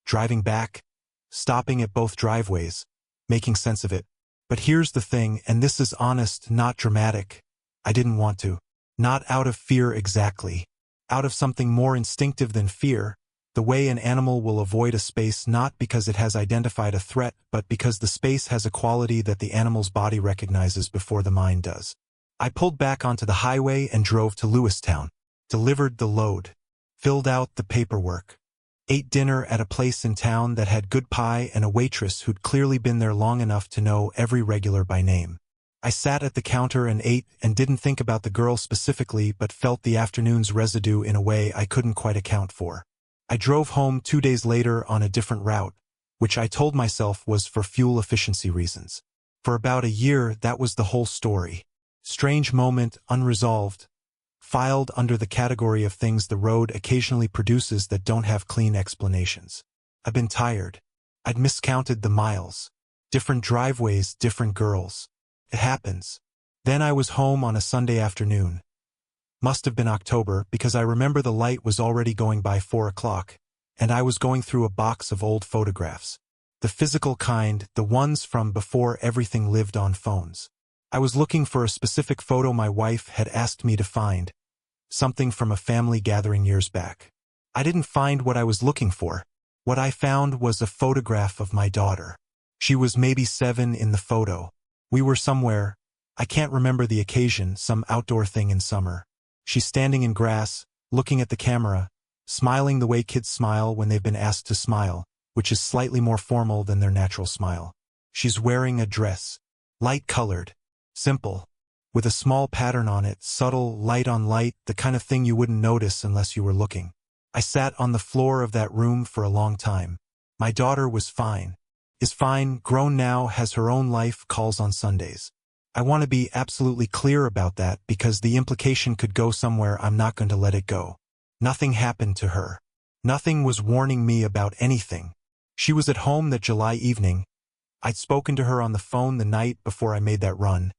Driving back. Stopping at both driveways. Making sense of it. But here's the thing, and this is honest, not dramatic. I didn't want to. Not out of fear exactly. Out of something more instinctive than fear, the way an animal will avoid a space not because it has identified a threat, but because the space has a quality that the animal's body recognizes before the mind does. I pulled back onto the highway and drove to Lewistown. Delivered the load. Filled out the paperwork. Ate dinner at a place in town that had good pie and a waitress who'd clearly been there long enough to know every regular by name. I sat at the counter and ate and didn't think about the girl specifically but felt the afternoon's residue in a way I couldn't quite account for. I drove home 2 days later on a different route, which I told myself was for fuel efficiency reasons. For about a year, that was the whole story. Strange moment, unresolved. Filed under the category of things the road occasionally produces that don't have clean explanations. I've been tired. I'd miscounted the miles. Different driveways, different girls. It happens. Then I was home on a Sunday afternoon. Must have been October because I remember the light was already going by 4 o'clock, and I was going through a box of old photographs. The physical kind, the ones from before everything lived on phones. I was looking for a specific photo my wife had asked me to find, something from a family gathering years back. I didn't find what I was looking for. What I found was a photograph of my daughter. She was maybe 7 in the photo. We were somewhere, I can't remember the occasion, some outdoor thing in summer. She's standing in grass, looking at the camera, smiling the way kids smile when they've been asked to smile, which is slightly more formal than their natural smile. She's wearing a dress. Light-colored. Simple. With a small pattern on it, subtle, light on light, the kind of thing you wouldn't notice unless you were looking. I sat on the floor of that room for a long time. My daughter was fine. Is fine, grown now, has her own life, calls on Sundays. I want to be absolutely clear about that because the implication could go somewhere I'm not going to let it go. Nothing happened to her. Nothing was warning me about anything. She was at home that July evening. I'd spoken to her on the phone the night before I made that run.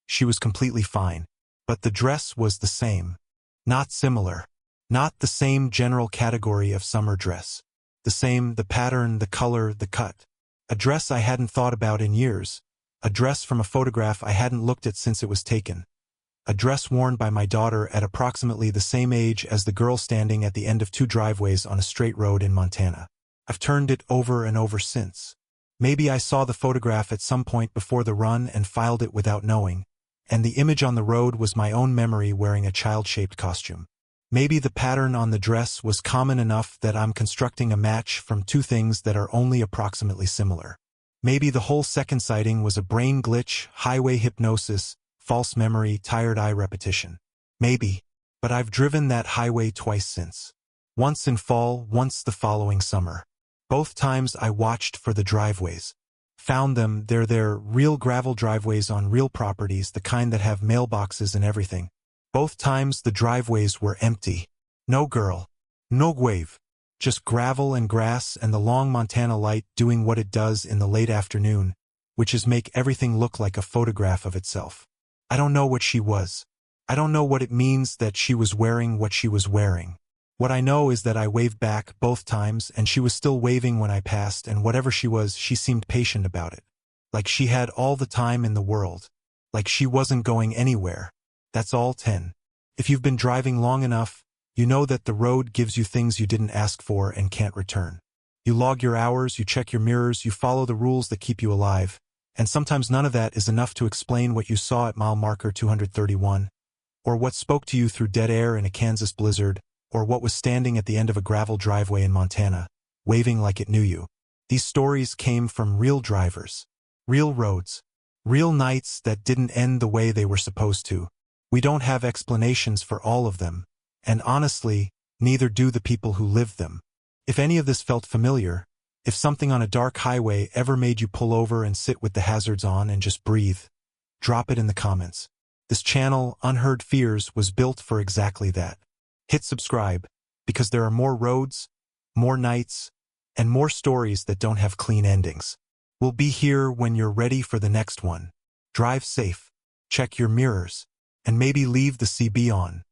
She was completely fine. But the dress was the same. Not similar. Not the same general category of summer dress. The same, the pattern, the color, the cut. A dress I hadn't thought about in years. A dress from a photograph I hadn't looked at since it was taken. A dress worn by my daughter at approximately the same age as the girl standing at the end of 2 driveways on a straight road in Montana. I've turned it over and over since. Maybe I saw the photograph at some point before the run and filed it without knowing, and the image on the road was my own memory wearing a child-shaped costume. Maybe the pattern on the dress was common enough that I'm constructing a match from two things that are only approximately similar. Maybe the whole second sighting was a brain glitch, highway hypnosis, false memory, tired eye repetition. Maybe, but I've driven that highway twice since. Once in fall, once the following summer. Both times I watched for the driveways. Found them, they're real gravel driveways on real properties, the kind that have mailboxes and everything. Both times the driveways were empty. No girl. No wave. Just gravel and grass and the long Montana light doing what it does in the late afternoon, which is make everything look like a photograph of itself. I don't know what she was. I don't know what it means that she was wearing what she was wearing. What I know is that I waved back both times and she was still waving when I passed, and whatever she was, she seemed patient about it. Like she had all the time in the world. Like she wasn't going anywhere. That's all 10. If you've been driving long enough, you know that the road gives you things you didn't ask for and can't return. You log your hours, you check your mirrors, you follow the rules that keep you alive, and sometimes none of that is enough to explain what you saw at mile marker 231, or what spoke to you through dead air in a Kansas blizzard, or what was standing at the end of a gravel driveway in Montana, waving like it knew you. These stories came from real drivers, real roads, real nights that didn't end the way they were supposed to. We don't have explanations for all of them, and honestly, neither do the people who lived them. If any of this felt familiar, if something on a dark highway ever made you pull over and sit with the hazards on and just breathe, drop it in the comments. This channel, Unheard Fears, was built for exactly that. Hit subscribe, because there are more roads, more nights, and more stories that don't have clean endings. We'll be here when you're ready for the next one. Drive safe, check your mirrors, and maybe leave the CB on.